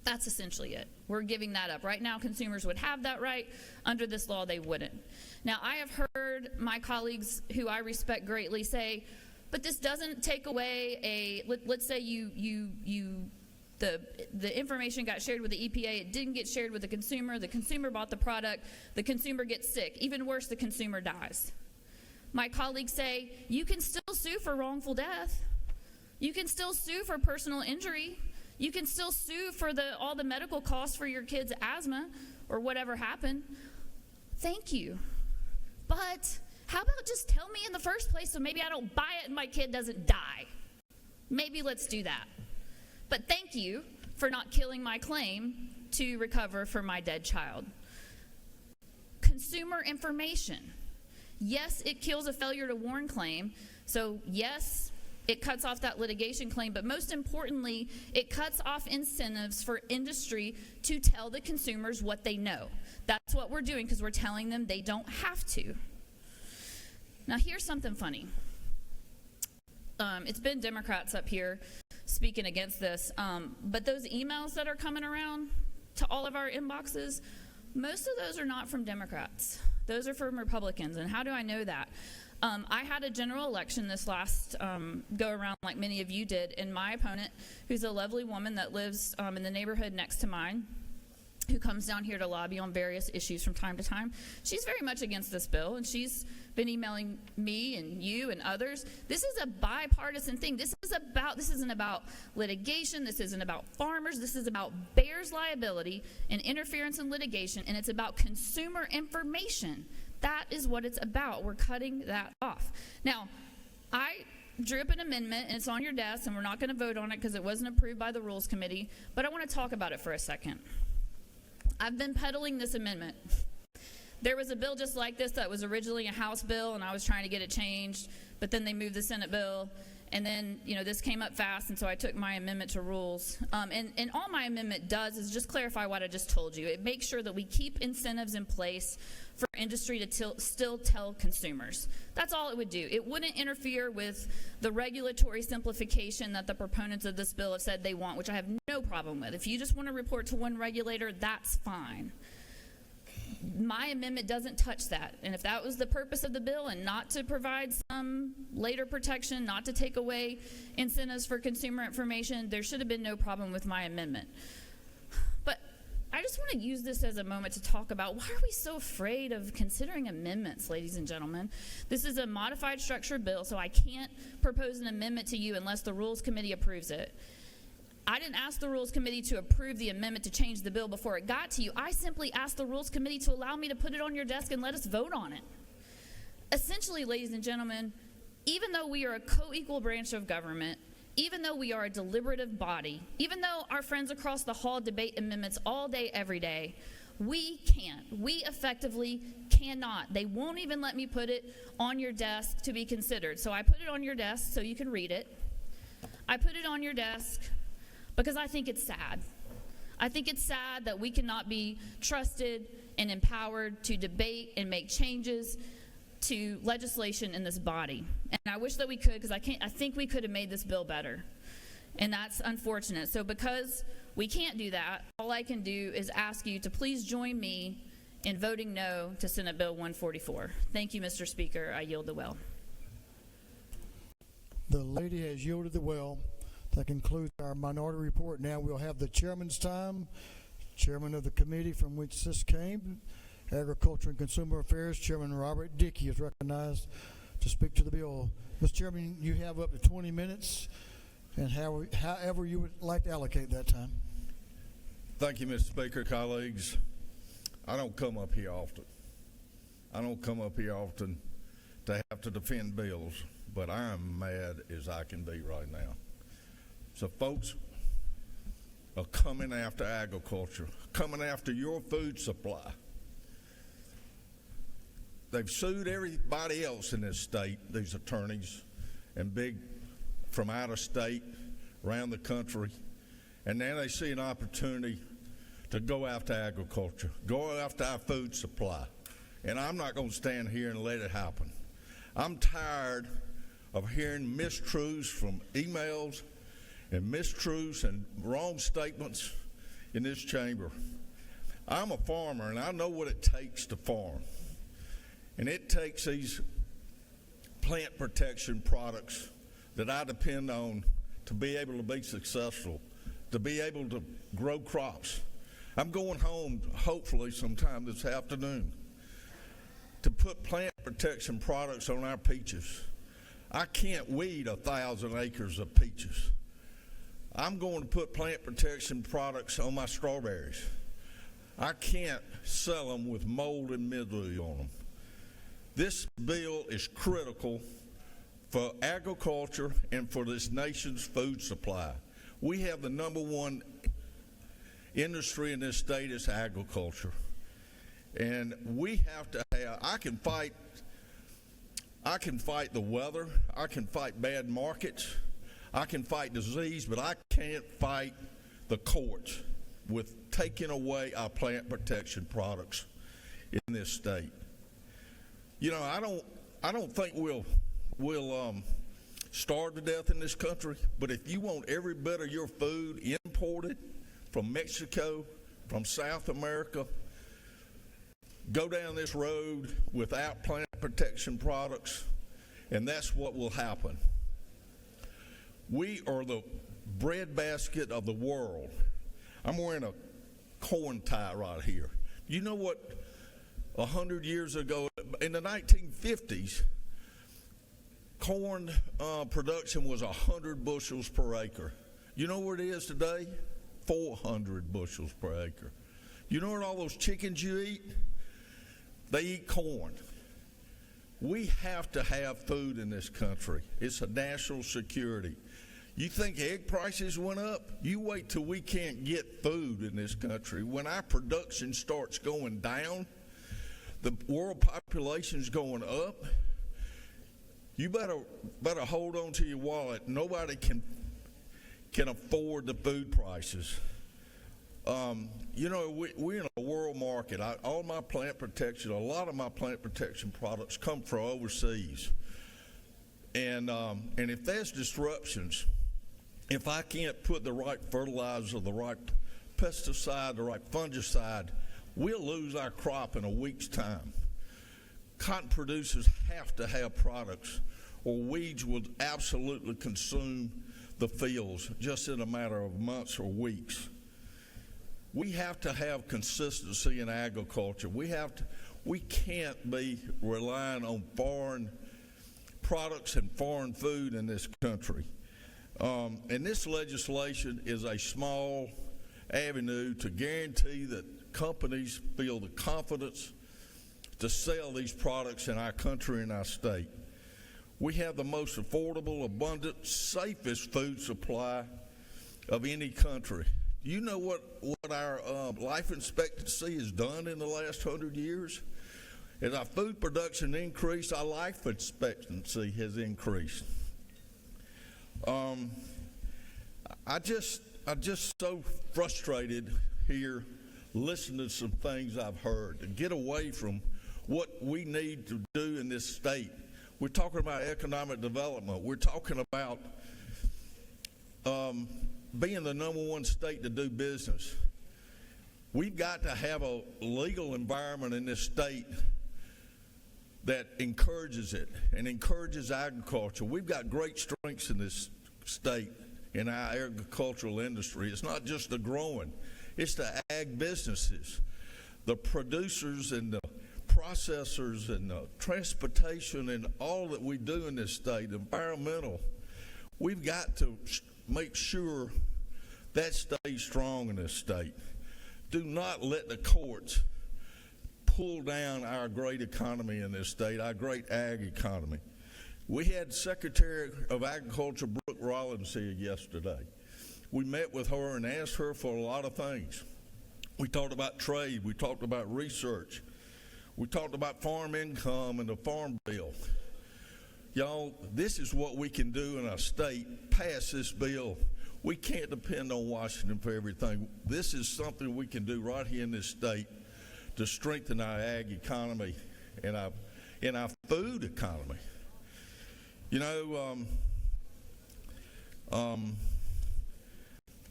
That's essentially it. We're giving that up. Right now, consumers would have that right. Under this law, they wouldn't. Now, I have heard my colleagues, who I respect greatly, say, but this doesn't take away let's say the information got shared with the EPA, it didn't get shared with the consumer bought the product, the consumer gets sick. Even worse, the consumer dies. My colleagues say, you can still sue for wrongful death. You can still sue for personal injury. You can still sue for all the medical costs for your kid's asthma or whatever happened. Thank you. But how about just tell me in the first place so maybe I don't buy it and my kid doesn't die? Maybe let's do that. But thank you for not killing my claim to recover for my dead child. Consumer information. Yes, it kills a failure to warn claim. So yes, it cuts off that litigation claim, but most importantly, it cuts off incentives for industry to tell the consumers what they know. That's what we're doing, because we're telling them they don't have to. Now here's something funny. It's been Democrats up here speaking against this, but those emails that are coming around to all of our inboxes, most of those are not from Democrats. Those are from Republicans. And how do I know that? I had a general election this last go around, like many of you did, and my opponent, who's a lovely woman that lives in the neighborhood next to mine, who comes down here to lobby on various issues from time to time, she's very much against this bill, and she's been emailing me and you and others. This is a bipartisan thing. This isn't about litigation. This isn't about farmers. This is about Bayer's liability and interference in litigation, and it's about consumer information. That is what it's about. We're cutting that off. Now, I drew up an amendment, and it's on your desk, and we're not going to vote on it because it wasn't approved by the Rules Committee, but I want to talk about it for a second. I've been peddling this amendment. There was a bill just like this that was originally a House bill, and I was trying to get it changed, but then they moved the Senate bill, and then, this came up fast, and so I took my amendment to rules. And all my amendment does is just clarify what I just told you. It makes sure that we keep incentives in place for industry to still tell consumers. That's all it would do. It wouldn't interfere with the regulatory simplification that the proponents of this bill have said they want, which I have no problem with. If you just want to report to one regulator, that's fine. My amendment doesn't touch that. And if that was the purpose of the bill, and not to provide some later protection, not to take away incentives for consumer information, there should have been no problem with my amendment. But I just want to use this as a moment to talk about, why are we so afraid of considering amendments, ladies and gentlemen? This is a modified structure bill, so I can't propose an amendment to you unless the Rules Committee approves it. I didn't ask the Rules Committee to approve the amendment to change the bill before it got to you. I simply asked the Rules Committee to allow me to put it on your desk and let us vote on it. Essentially, ladies and gentlemen, even though we are a co-equal branch of government, even though we are a deliberative body, even though our friends across the hall debate amendments all day, every day, we can't. We effectively cannot. They won't even let me put it on your desk to be considered. So I put it on your desk so you can read it. I put it on your desk because I think it's sad. I think it's sad that we cannot be trusted and empowered to debate and make changes to legislation in this body. And I wish that we could, because I think we could have made this bill better. And that's unfortunate. So because we can't do that, all I can do is ask you to please join me in voting no to Senate Bill 144. Thank you, Mr. Speaker. I yield the well. The lady has yielded the well. That concludes our minority report. Now we'll have the chairman's time. Chairman of the committee from which this came, Agriculture and Consumer Affairs, Chairman Robert Dickey, is recognized to speak to the bill. Mr. Chairman, you have up to 20 minutes, and however you would like to allocate that time. Thank you, Mr. Speaker, colleagues. I don't come up here often. I don't come up here often to have to defend bills, but I am mad as I can be right now. So folks are coming after agriculture, coming after your food supply. They've sued everybody else in this state, these attorneys, and big from out of state, around the country, and now they see an opportunity to go after agriculture, go after our food supply. And I'm not going to stand here and let it happen. I'm tired of hearing mistruths from emails and mistruths and wrong statements in this chamber. I'm a farmer, and I know what it takes to farm. And it takes these plant protection products that I depend on to be able to be successful, to be able to grow crops. I'm going home, hopefully, sometime this afternoon to put plant protection products on our peaches. I can't weed 1,000 acres of peaches. I'm going to put plant protection products on my strawberries. I can't sell them with mold and mildew on them. This bill is critical for agriculture and for this nation's food supply. We have the #1 industry in this state is agriculture. And we have to have, I can fight the weather, I can fight bad markets, I can fight disease, but I can't fight the courts with taking away our plant protection products in this state. You know, I don't think we'll starve to death in this country, but if you want every bit of your food imported from Mexico, from South America, go down this road without plant protection products, and that's what will happen. We are the breadbasket of the world. I'm wearing a corn tie right here. You know what? 100 years ago, in the 1950s, corn production was 100 bushels per acre. You know where it is today? 400 bushels per acre. You know what all those chickens you eat? They eat corn. We have to have food in this country. It's a national security. You think egg prices went up? You wait till we can't get food in this country. When our production starts going down, the world population's going up. You better hold on to your wallet. Nobody can afford the food prices. We're in a world market. All my plant protection, a lot of my plant protection products come from overseas. And if there's disruptions, if I can't put the right fertilizer, the right pesticide, the right fungicide, we'll lose our crop in a week's time. Cotton producers have to have products, or weeds will absolutely consume the fields just in a matter of months or weeks. We have to have consistency in agriculture. We can't be relying on foreign products and foreign food in this country. And this legislation is a small avenue to guarantee that companies feel the confidence to sell these products in our country and our state. We have the most affordable, abundant, safest food supply of any country. Do you know what our life expectancy has done in the last 100 years? As our food production increased, our life expectancy has increased. I just so frustrated here listening to some things I've heard to get away from what we need to do in this state. We're talking about economic development. We're talking about being the #1 state to do business. We've got to have a legal environment in this state that encourages it and encourages agriculture. We've got great strengths in this state in our agricultural industry. It's not just the growing, it's the ag businesses, the producers and the processors and the transportation and all that we do in this state, environmental. We've got to make sure that stays strong in this state. Do not let the courts pull down our great economy in this state, our great ag economy. We had Secretary of Agriculture Brooke Rollins here yesterday. We met with her and asked her for a lot of things. We talked about trade. We talked about research. We talked about farm income and the farm bill. Y'all, this is what we can do in our state. Pass this bill. We can't depend on Washington for everything. This is something we can do right here in this state to strengthen our ag economy and our food economy. You know,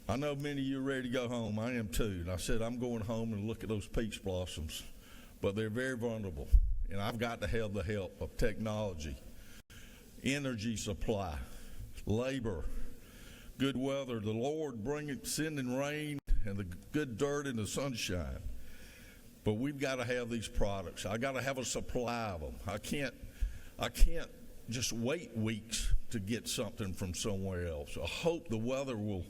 I know many of you are ready to go home. I am too. And I said I'm going home and look at those peach blossoms. But they're very vulnerable. And I've got to have the help of technology, energy supply, labor, good weather, the Lord sending rain and the good dirt and the sunshine. But we've got to have these products. I got to have a supply of them. I can't just wait weeks to get something from somewhere else. I hope the weather will.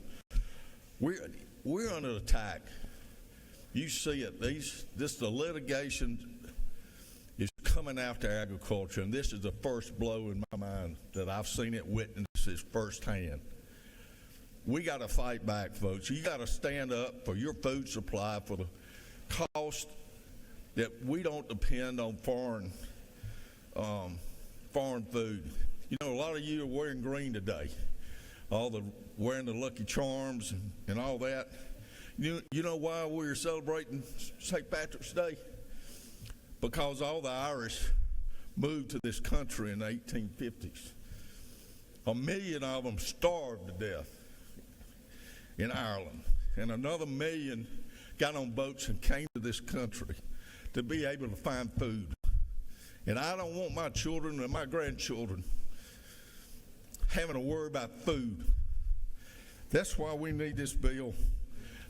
We're under attack. You see it. The litigation is coming after agriculture, and this is the first blow in my mind that I've seen it witnessed firsthand. We got to fight back, folks. You got to stand up for your food supply, for the cost that we don't depend on foreign food. You know, a lot of you are wearing green today, wearing the Lucky Charms and all that. You know why we're celebrating St. Patrick's Day? Because all the Irish moved to this country in the 1850s. 1 million of them starved to death in Ireland, and another 1 million got on boats and came to this country to be able to find food. And I don't want my children and my grandchildren having to worry about food. That's why we need this bill.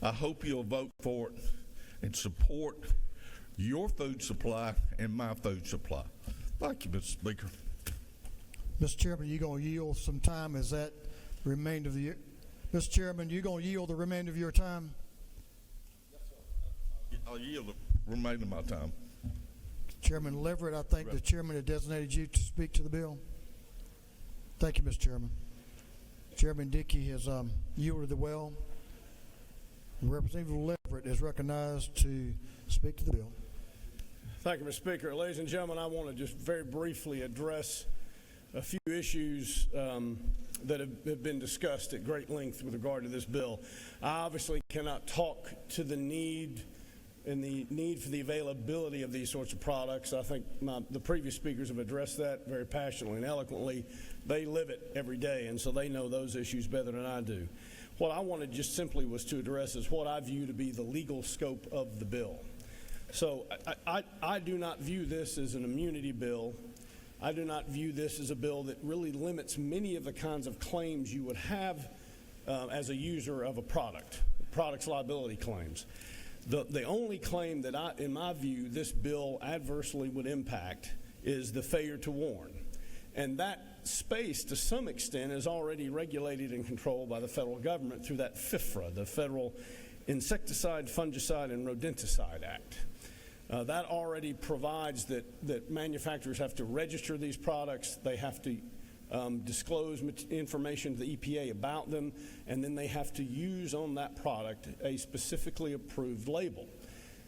I hope you'll vote for it and support your food supply and my food supply. Thank you, Mr. Speaker. Mr. Chairman, you going to yield some time? Is that the remainder of the year? Mr. Chairman, you going to yield the remainder of your time? I'll yield the remainder of my time. Chairman Leverett, I think the chairman has designated you to speak to the bill. Thank you, Mr. Chairman. Chairman Dickey has yielded the well. Representative Leverett is recognized to speak to the bill. Thank you, Mr. Speaker. Ladies and gentlemen, I want to just very briefly address a few issues that have been discussed at great length with regard to this bill. I obviously cannot talk to the need and the need for the availability of these sorts of products. I think the previous speakers have addressed that very passionately and eloquently. They live it every day, and so they know those issues better than I do. What I wanted just simply was to address is what I view to be the legal scope of the bill. So I do not view this as an immunity bill. I do not view this as a bill that really limits many of the kinds of claims you would have as a user of a product's liability claims. The only claim that in my view, this bill adversely would impact is the failure to warn. And that space, to some extent, is already regulated and controlled by the federal government through that FIFRA, the Federal Insecticide, Fungicide, and Rodenticide Act. That already provides that manufacturers have to register these products, they have to disclose information to the EPA about them, and then they have to use on that product a specifically approved label.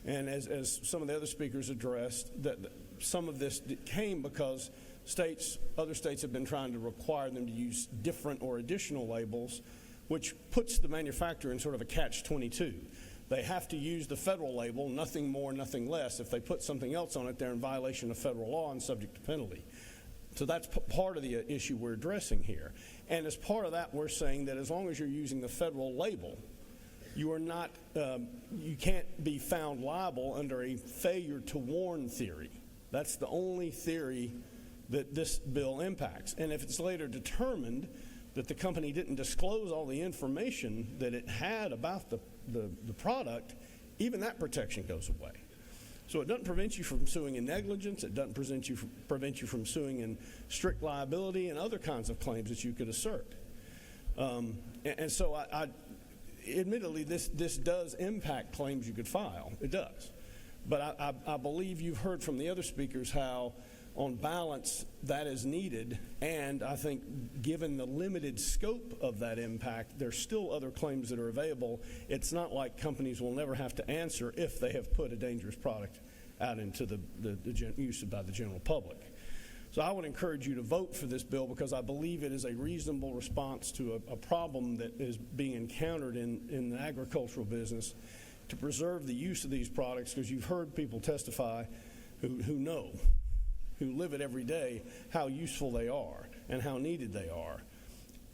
And as some of the other speakers addressed, that some of this came because other states have been trying to require them to use different or additional labels, which puts the manufacturer in sort of a catch-22. They have to use the federal label, nothing more, nothing less. If they put something else on it, they're in violation of federal law and subject to penalty. So that's part of the issue we're addressing here. And as part of that, we're saying that as long as you're using the federal label, you are not, you can't be found liable under a failure to warn theory. That's the only theory that this bill impacts. And if it's later determined that the company didn't disclose all the information that it had about the product, even that protection goes away. So it doesn't prevent you from suing in negligence. It doesn't prevent you from suing in strict liability and other kinds of claims that you could assert. And so admittedly, this does impact claims you could file. It does. But I believe you've heard from the other speakers how, on balance, that is needed, and I think given the limited scope of that impact, there's still other claims that are available. It's not like companies will never have to answer if they have put a dangerous product out into the use by the general public. So I would encourage you to vote for this bill because I believe it is a reasonable response to a problem that is being encountered in the agricultural business to preserve the use of these products, because you've heard people testify who live it every day, how useful they are and how needed they are.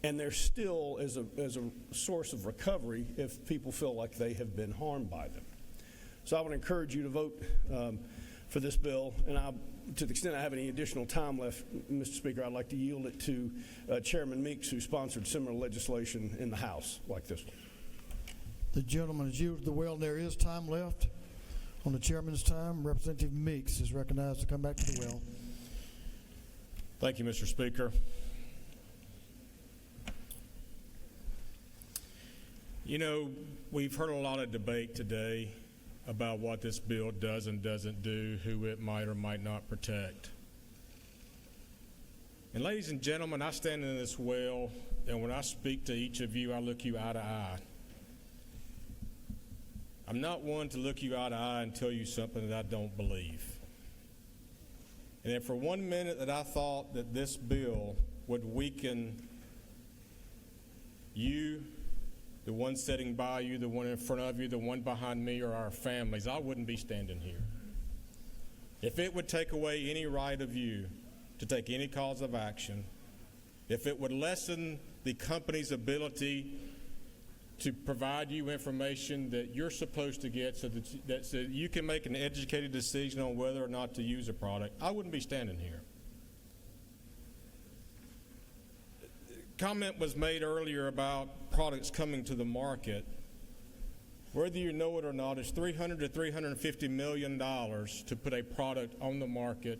And they're still as a source of recovery if people feel like they have been harmed by them. So I would encourage you to vote for this bill. And to the extent I have any additional time left, Mr. Speaker, I'd like to yield it to Chairman Meeks, who sponsored similar legislation in the House like this one. The gentleman has yielded the well, and there is time left. On the chairman's time, Representative Meeks is recognized to come back to the well. Thank you, Mr. Speaker. You know, we've heard a lot of debate today about what this bill does and doesn't do, who it might or might not protect. And ladies and gentlemen, I stand in this well, and when I speak to each of you, I look you eye to eye. I'm not one to look you eye to eye and tell you something that I don't believe. And if for 1 minute that I thought that this bill would weaken you, the one sitting by you, the one in front of you, the one behind me, or our families, I wouldn't be standing here. If it would take away any right of you to take any cause of action, if it would lessen the company's ability to provide you information that you're supposed to get so that you can make an educated decision on whether or not to use a product, I wouldn't be standing here. Comment was made earlier about products coming to the market. Whether you know it or not, it's $300 to $350 million to put a product on the market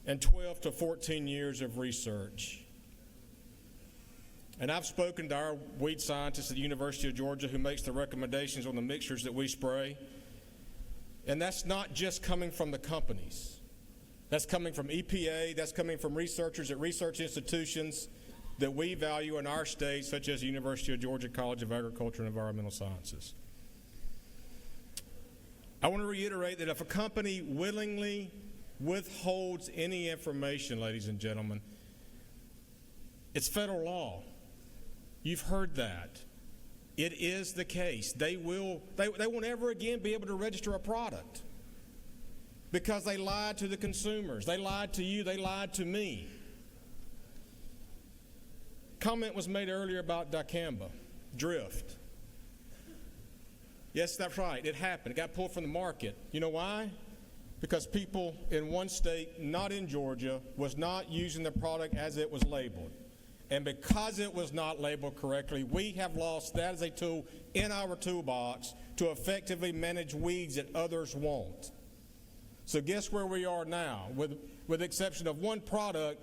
and 12 to 14 years of research. And I've spoken to our weed scientist at the University of Georgia who makes the recommendations on the mixtures that we spray. And that's not just coming from the companies. That's coming from EPA, that's coming from researchers at research institutions that we value in our state, such as the University of Georgia College of Agriculture and Environmental Sciences. I want to reiterate that if a company willingly withholds any information, ladies and gentlemen, it's federal law. You've heard that. It is the case. They won't ever again be able to register a product because they lied to the consumers. They lied to you. They lied to me. Comment was made earlier about dicamba, drift. Yes, that's right. It happened. It got pulled from the market. You know why? Because people in one state, not in Georgia, was not using the product as it was labeled. And because it was not labeled correctly, we have lost that as a tool in our toolbox to effectively manage weeds that others won't. So guess where we are now? With the exception of one product,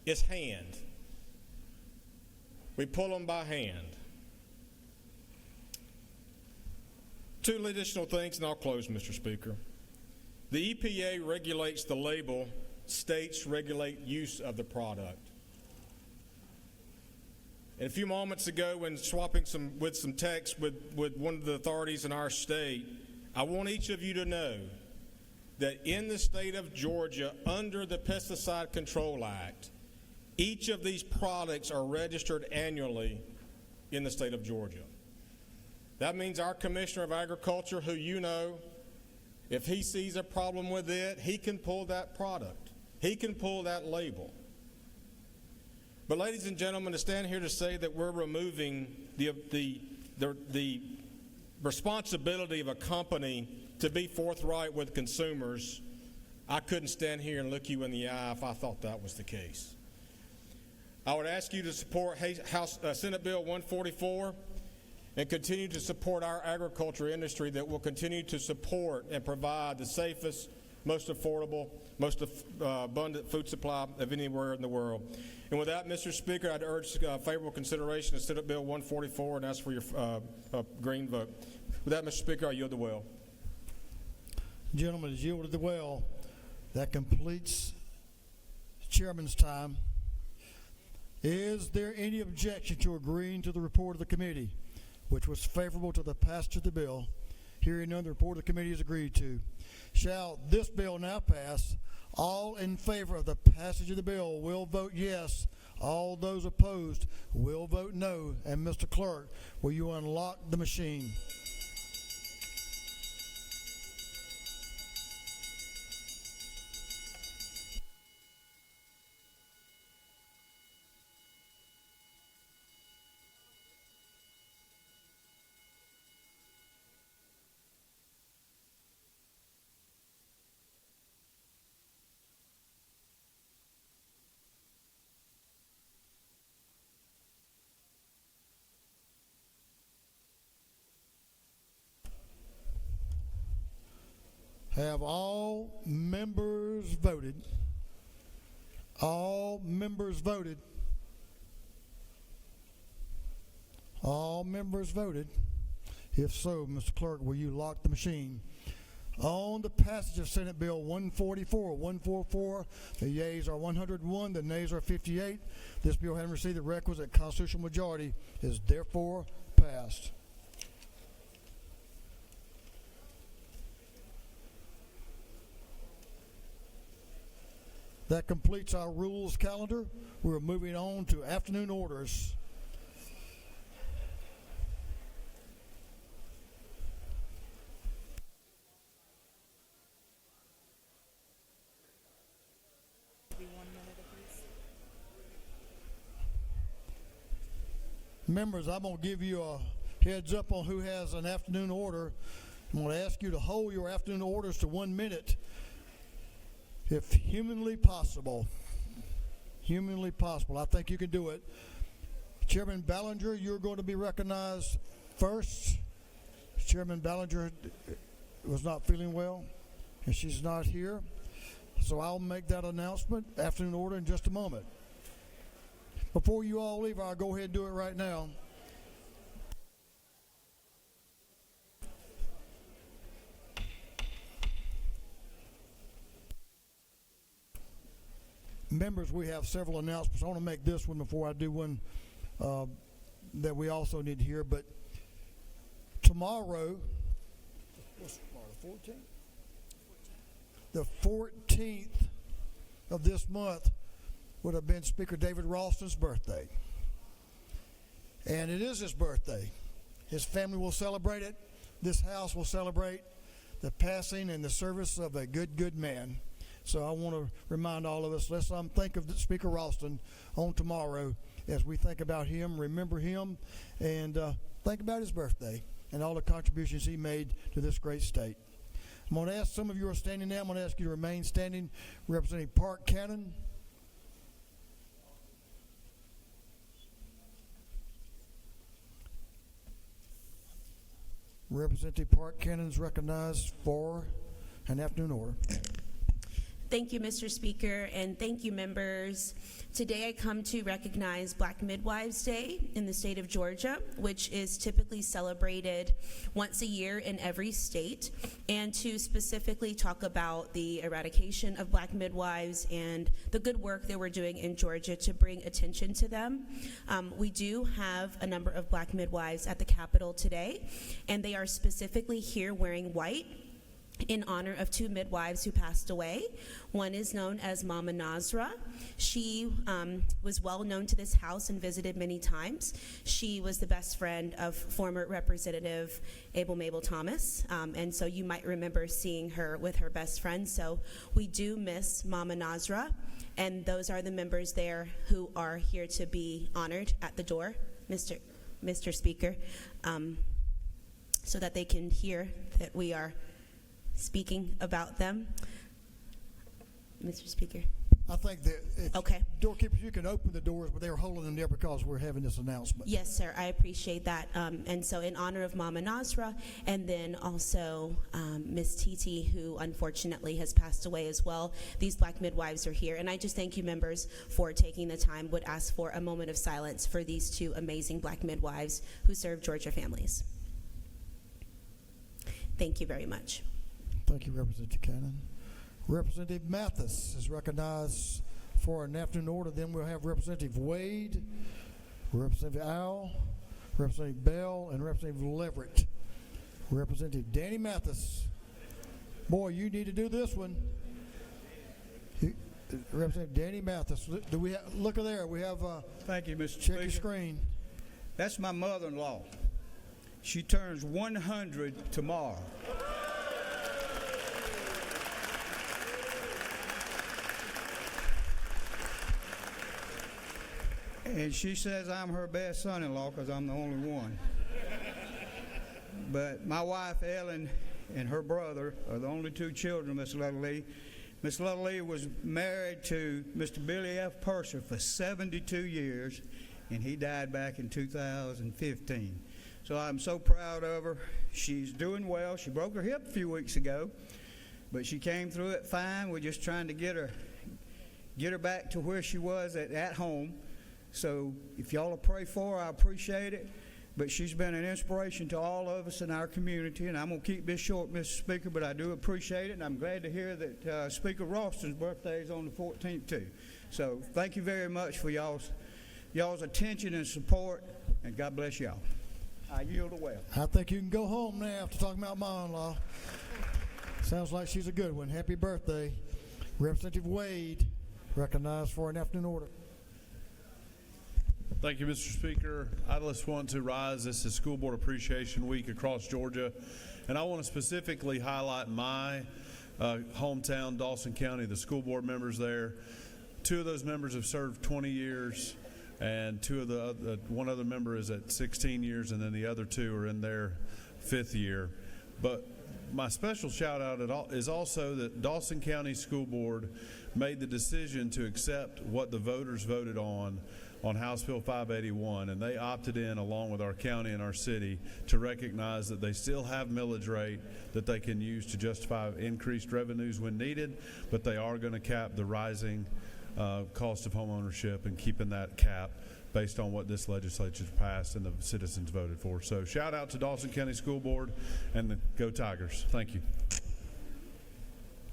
it's hand. We pull them by hand. Two additional things, and I'll close, Mr. Speaker. The EPA regulates the label. States regulate use of the product. And a few moments ago, when swapping some text with one of the authorities in our state, I want each of you to know that in the state of Georgia, under the Pesticide Control Act, each of these products are registered annually in the state of Georgia. That means our Commissioner of Agriculture, who you know, if he sees a problem with it, he can pull that product. He can pull that label. But ladies and gentlemen, to stand here to say that we're removing the responsibility of a company to be forthright with consumers, I couldn't stand here and look you in the eye if I thought that was the case. I would ask you to support Senate Bill 144 and continue to support our agriculture industry that will continue to support and provide the safest, most affordable, most abundant food supply of anywhere in the world. And with that, Mr. Speaker, I'd urge favorable consideration of Senate Bill 144 and ask for your green vote. With that, Mr. Speaker, I yield the well. Gentlemen, has yielded the well. That completes the chairman's time. Is there any objection to agreeing to the report of the committee, which was favorable to the passage of the bill? Hearing none, the report of the committee is agreed to. Shall this bill now pass? All in favor of the passage of the bill will vote yes. All those opposed will vote no. And Mr. Clerk, will you unlock the machine? Have all members voted? All members voted? All members voted? If so, Mr. Clerk, will you lock the machine? On the passage of Senate Bill 144, the yeas are 101, the nays are 58. This bill, having received the requisite constitutional majority, is therefore passed. That completes our rules calendar. We're moving on to afternoon orders. Members, I'm going to give you a heads up on who has an afternoon order. I'm going to ask you to hold your afternoon orders to 1 minute. If humanly possible, I think you can do it. Chairman Ballinger, you're going to be recognized first. Chairman Ballinger was not feeling well, and she's not here. So I'll make that announcement, afternoon order, in just a moment. Before you all leave, I'll go ahead and do it right now. Members, we have several announcements. I want to make this one before I do one that we also need to hear. But tomorrow, The 14th of this month would have been Speaker David Ralston's birthday. And it is his birthday. His family will celebrate it. This house will celebrate the passing and the service of a good man. So I want to remind all of us, let's think of Speaker Ralston on tomorrow as we think about him, remember him, and think about his birthday and all the contributions he made to this great state. I'm going to ask, some of you are standing now, I'm going to ask you to remain standing. Representing Park Cannon. Representative Park Cannon is recognized for an afternoon order. Thank you, Mr. Speaker, and thank you, members. Today I come to recognize Black Midwives Day in the state of Georgia, which is typically celebrated once a year in every state, and to specifically talk about the eradication of Black midwives and the good work that we're doing in Georgia to bring attention to them. We do have a number of Black midwives at the Capitol today, and they are specifically here wearing white in honor of two midwives who passed away. One is known as Mama Nasra. She was well known to this house and visited many times. She was the best friend of former Representative Abel Mabel Thomas, and so you might remember seeing her with her best friend. So we do miss Mama Nasra, and those are the members there who are here to be honored at the door, Mr. Speaker, so that they can hear that we are speaking about them. Mr. Speaker. I think that okay. Doorkeepers, you can open the doors, but they're holding them there because we're having this announcement. Yes, sir. I appreciate that. And so in honor of Mama Nasra, and then also Miss Titi, who unfortunately has passed away as well, these Black midwives are here. And I just thank you, members, for taking the time. Would ask for a moment of silence for these two amazing Black midwives who serve Georgia families. Thank you very much. Thank you, Representative Cannon. Representative Mathis is recognized for an afternoon order. Then we'll have Representative Wade, Representative Al, Representative Bell, and Representative Leverett. Representative Danny Mathis. Boy, you need to do this one. Representative Danny Mathis. Do we have, look at there. We have. Thank you, Mr. Check Speaker. your screen. That's my mother-in-law. She turns 100 tomorrow. And she says I'm her best son-in-law because I'm the only one. But my wife, Ellen, and her brother are the only two children of Miss Little Lee. Miss Little Lee was married to Mr. Billy F. Purser for 72 years, and he died back in 2015. So I'm so proud of her. She's doing well. She broke her hip a few weeks ago, but she came through it fine. We're just trying to get her back to where she was at home. So if y'all will pray for her, I appreciate it. But she's been an inspiration to all of us in our community, and I'm going to keep this short, Mr. Speaker, but I do appreciate it, and I'm glad to hear that Speaker Ralston's birthday is on the 14th, too. So thank you very much for y'all's attention and support, and God bless y'all. I yield the well. I think you can go home now after talking about mom-in-law. Sounds like she's a good one. Happy birthday. Representative Wade, recognized for an afternoon order. Thank you, Mr. Speaker. I just want to rise. This is School Board Appreciation Week across Georgia, and I want to specifically highlight my hometown, Dawson County, the school board members there. Two of those members have served 20 years, and one other member is at 16 years, and then the other two are in their 5th year. But my special shout out is also that Dawson County School Board made the decision to accept what the voters voted on House Bill 581, and they opted in, along with our county and our city, to recognize that they still have millage rate that they can use to justify increased revenues when needed, but they are going to cap the rising cost of home ownership and keeping that cap based on what this legislature passed and the citizens voted for. So shout out to Dawson County School Board and the Go Tigers. Thank you.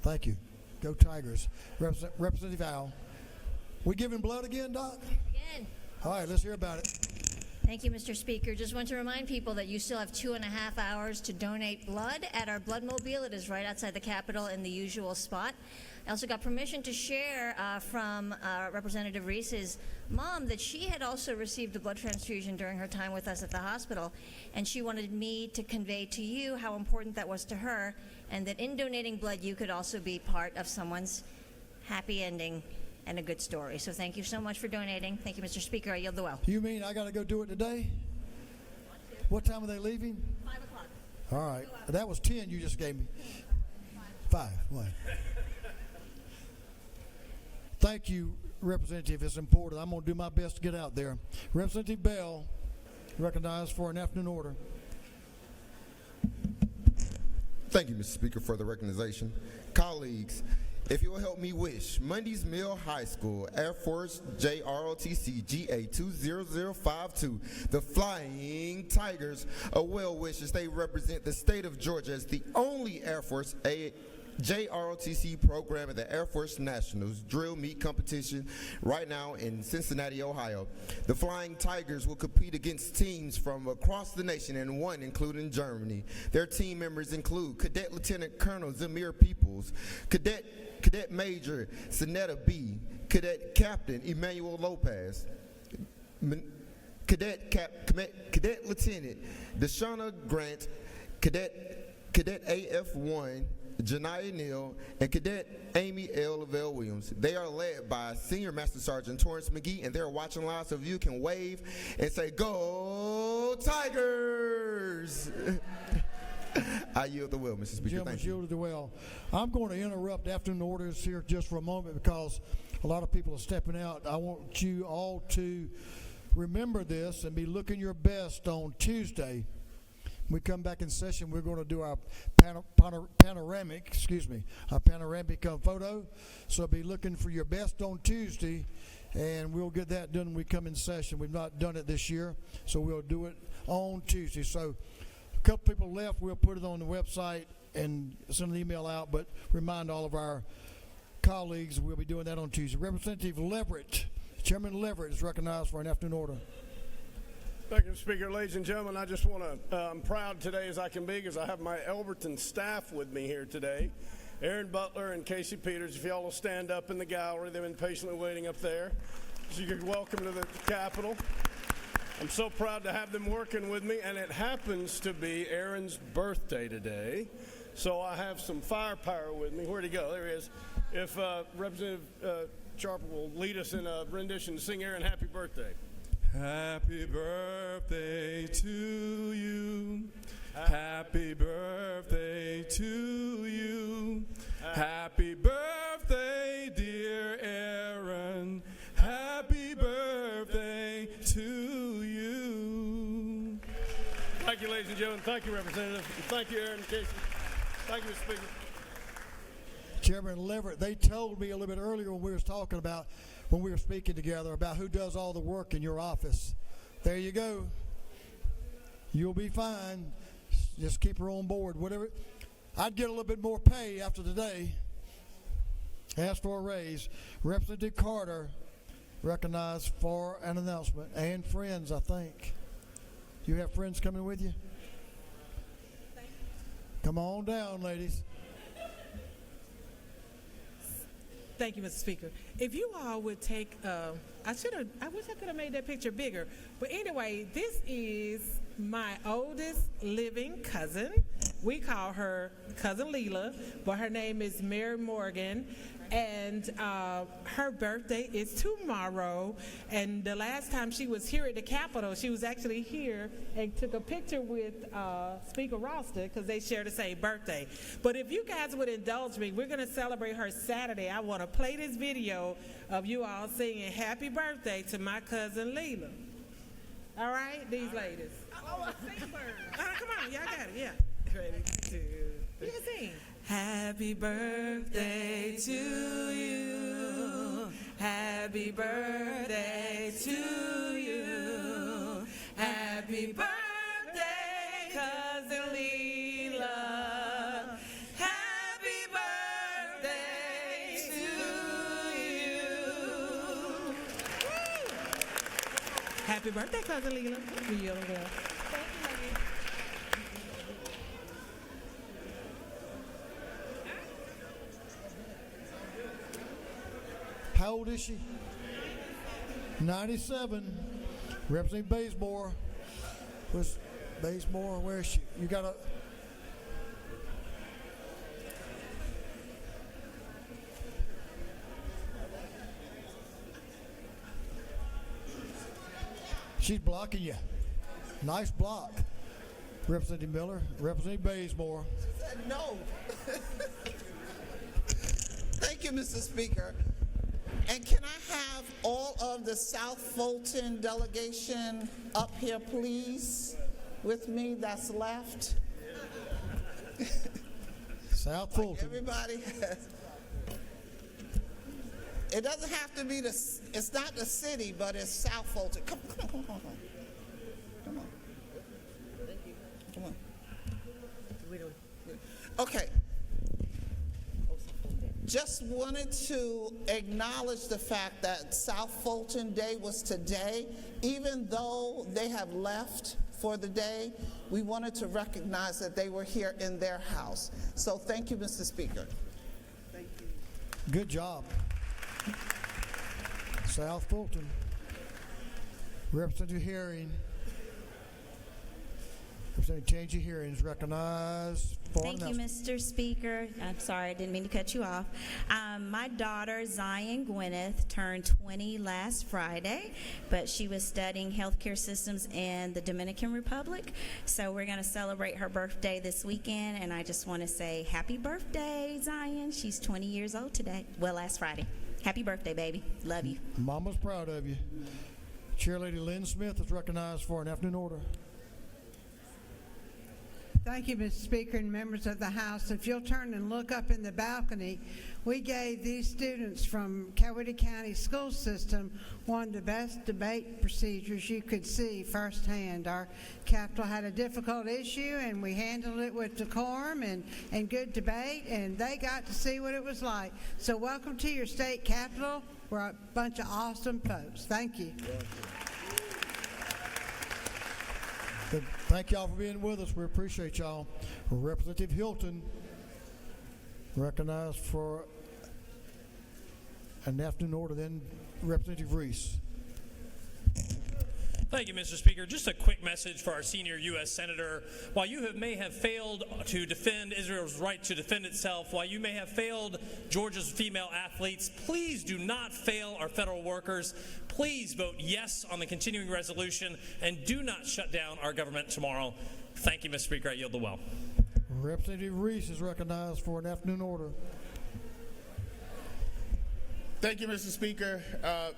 Thank you. Go Tigers. Representative Al. We giving blood again, Doc? Again. All right, let's hear about it. Thank you, Mr. Speaker. Just want to remind people that you still have 2.5 hours to donate blood at our blood mobile. It is right outside the Capitol in the usual spot. I also got permission to share from Representative Reese's mom that she had also received a blood transfusion during her time with us at the hospital, and she wanted me to convey to you how important that was to her, and that in donating blood you could also be part of someone's happy ending and a good story. So thank you so much for donating. Thank you, Mr. Speaker. I yield the well. You mean I got to go do it today? What time are they leaving? 5 o'clock. All right. That was 10 you just gave me. 5. What? Thank you, Representative. It's important. I'm going to do my best to get out there. Representative Bell, recognized for an afternoon order. Thank you, Mr. Speaker, for the recognition. Colleagues, if you will help me wish Mundy's Mill High School, Air Force JROTC GA 20052, the Flying Tigers, a well wish as they represent the state of Georgia as the only Air Force JROTC program at the Air Force Nationals drill meet competition right now in Cincinnati, Ohio. The Flying Tigers will compete against teams from across the nation and one including Germany. Their team members include Cadet Lieutenant Colonel Zamir Peoples, Cadet Major Sinetta B., Cadet Captain Emmanuel Lopez, Cadet Lieutenant Deshauna Grant, Cadet AF1 Janiyah Neal, and Cadet Amy L. Lavelle Williams. They are led by Senior Master Sergeant Torrance McGee, and they're watching live, so if you can wave and say, "Go Tigers!" I yield the will, Mr. Speaker. Jim Thank has you. yielded the will. I'm going to interrupt afternoon orders here just for a moment because a lot of people are stepping out. I want you all to remember this and be looking your best on Tuesday. When we come back in session, we're going to do our panoramic photo. So be looking for your best on Tuesday, and we'll get that done when we come in session. We've not done it this year, so we'll do it on Tuesday. So a couple people left. We'll put it on the website and send an email out, but remind all of our colleagues we'll be doing that on Tuesday. Representative Leverett, Chairman Leverett is recognized for an afternoon order. Thank you, Speaker. Ladies and gentlemen, I just want to, I'm proud today as I can be because I have my Elberton staff with me here today. Aaron Butler and Casey Peters, if y'all will stand up in the gallery. They've been patiently waiting up there. So you can welcome to the Capitol. I'm so proud to have them working with me, and it happens to be Aaron's birthday today. So I have some firepower with me. Where'd he go? There he is. If Representative Sharp will lead us in a rendition to sing Aaron happy birthday. Happy birthday to you. Happy birthday to you. Happy birthday, dear Aaron. Happy birthday to you. Thank you, ladies and gentlemen. Thank you, Representative. Thank you, Aaron and Casey. Thank you, Mr. Speaker. Chairman Leverett, they told me a little bit earlier when we were speaking together about who does all the work in your office. There you go. You'll be fine. Just keep her on board. Whatever. I'd get a little bit more pay after today. Ask for a raise. Representative Carter recognized for an announcement. And friends, I think. You have friends coming with you? Come on down, ladies. Thank you, Mr. Speaker. If you all would take, I wish I could have made that picture bigger. But anyway, this is my oldest living cousin. We call her Cousin Leela, but her name is Mary Morgan. And her birthday is tomorrow. And the last time she was here at the Capitol, she was actually here and took a picture with Speaker Ralston because they share the same birthday. But if you guys would indulge me, we're going to celebrate her Saturday. I want to play this video of you all singing happy birthday to my cousin Leela. All right, these ladies. Come on, y'all got it, yeah. Ready, 2, 3. You can sing. Happy birthday to you. Happy birthday to you. Happy birthday, Cousin Leela. Happy birthday to you. Happy birthday, Cousin Leela. You over there. How old is she? 97. Representing Bazemore. Where's Bazemore? Where is she? You got a. She's blocking you. Nice block. Representing Miller. Representing Bazemore. No. Thank you, Mr. Speaker. And can I have all of the South Fulton delegation up here, please, with me that's left? South Fulton. Everybody has. It doesn't have to be it's not the city, but it's South Fulton. Come on. Okay. Just wanted to acknowledge the fact that South Fulton Day was today. Even though they have left for the day, we wanted to recognize that they were here in their house. So thank you, Mr. Speaker. Thank you. Good job. South Fulton. Representative Herring. Representative Change of Hearing is recognized for Thank you, Mr. Speaker. I'm sorry, I didn't mean to cut you off. My daughter, Zion Gwyneth, turned 20 last Friday, but she was studying healthcare systems in the Dominican Republic. So we're going to celebrate her birthday this weekend, and I just want to say happy birthday, Zion. She's 20 years old today. Well, last Friday. Happy birthday, baby. Love you. Mama's proud of you. Chairlady Lynn Smith is recognized for an afternoon order. Thank you, Mr. Speaker and members of the House. If you'll turn and look up in the balcony, we gave these students from Coweta County School System one of the best debate procedures you could see firsthand. Our capital had a difficult issue, and we handled it with decorum and good debate, and they got to see what it was like. So welcome to your state capital. We're a bunch of awesome folks. Thank you. Thank y'all for being with us. We appreciate y'all. Representative Hilton, recognized for an afternoon order. Then Representative Reese. Thank you, Mr. Speaker. Just a quick message for our senior U.S. Senator. While you may have failed to defend Israel's right to defend itself, while you may have failed Georgia's female athletes, please do not fail our federal workers. Please vote yes on the continuing resolution and do not shut down our government tomorrow. Thank you, Mr. Speaker. I yield the well. Representative Reese is recognized for an afternoon order. Thank you, Mr. Speaker.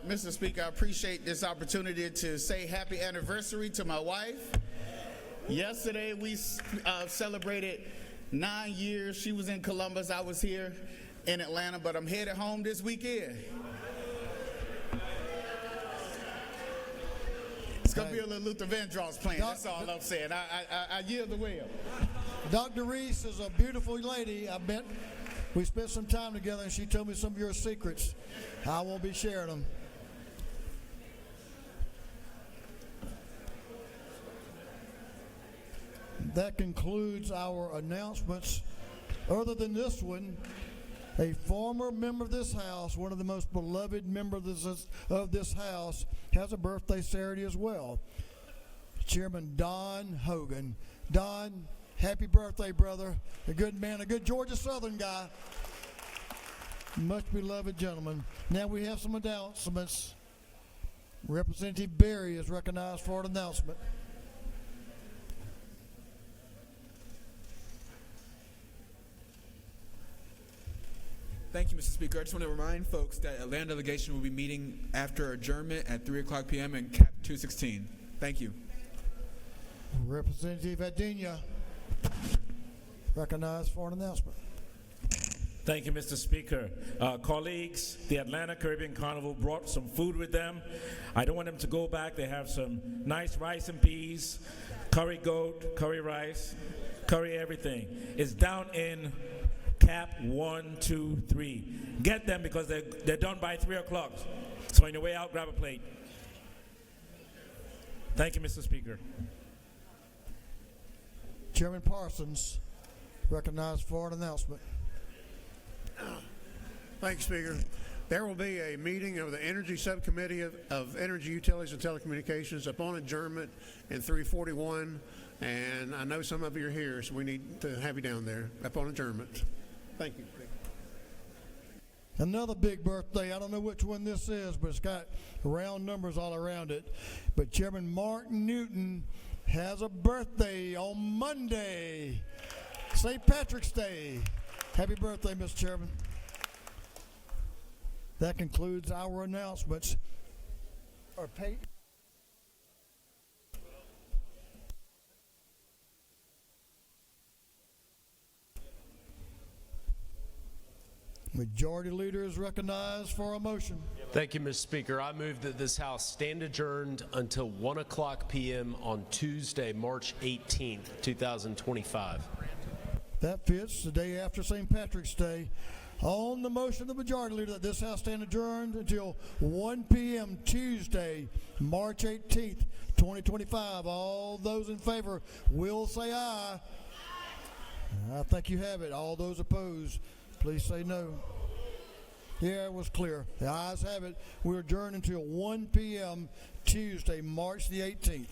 Mr. Speaker, I appreciate this opportunity to say happy anniversary to my wife. Yesterday, we celebrated 9 years. She was in Columbus. I was here in Atlanta, but I'm headed home this weekend. It's going to be a little Luther Vandross playing. That's all I'm saying. I yield the wheel. Dr. Reese is a beautiful lady. I bet we spent some time together, and she told me some of your secrets. I won't be sharing them. That concludes our announcements. Other than this one, a former member of this House, one of the most beloved members of this House, has a birthday Saturday as well. Chairman Don Hogan. Don, happy birthday, brother. A good man, a good Georgia Southern guy. Much beloved gentleman. Now we have some announcements. Representative Berry is recognized for an announcement. Thank you, Mr. Speaker. I just want to remind folks that Atlanta delegation will be meeting after adjournment at 3 o'clock p.m. in Cap 216. Thank you. Representative Adenia, recognized for an announcement. Thank you, Mr. Speaker. Colleagues, the Atlanta Caribbean Carnival brought some food with them. I don't want them to go back. They have some nice rice and peas, curry goat, curry rice, curry everything. It's down in Cap 1, 2, 3. Get them because they're done by 3 o'clock. So on your way out, grab a plate. Thank you, Mr. Speaker. Chairman Parsons, recognized for an announcement. Thank you, Speaker. There will be a meeting of the Energy Subcommittee of Energy Utilities and Telecommunications upon adjournment in 341, and I know some of you are here, so we need to have you down there upon adjournment. Thank you. Another big birthday. I don't know which one this is, but it's got round numbers all around it. But Chairman Martin Newton has a birthday on Monday, St. Patrick's Day. Happy birthday, Mr. Chairman. That concludes our announcements. Majority Leader is recognized for a motion. Thank you, Mr. Speaker. I move that this House stand adjourned until 1 o'clock p.m. on Tuesday, March 18th, 2025. That fits the day after St. Patrick's Day. On the motion of the Majority Leader that this House stand adjourned until 1 p.m. Tuesday, March 18th, 2025. All those in favor will say aye. I think you have it. All those opposed, please say no. Yeah, it was clear. The ayes have it. We're adjourned until 1 p.m. Tuesday, March the 18th.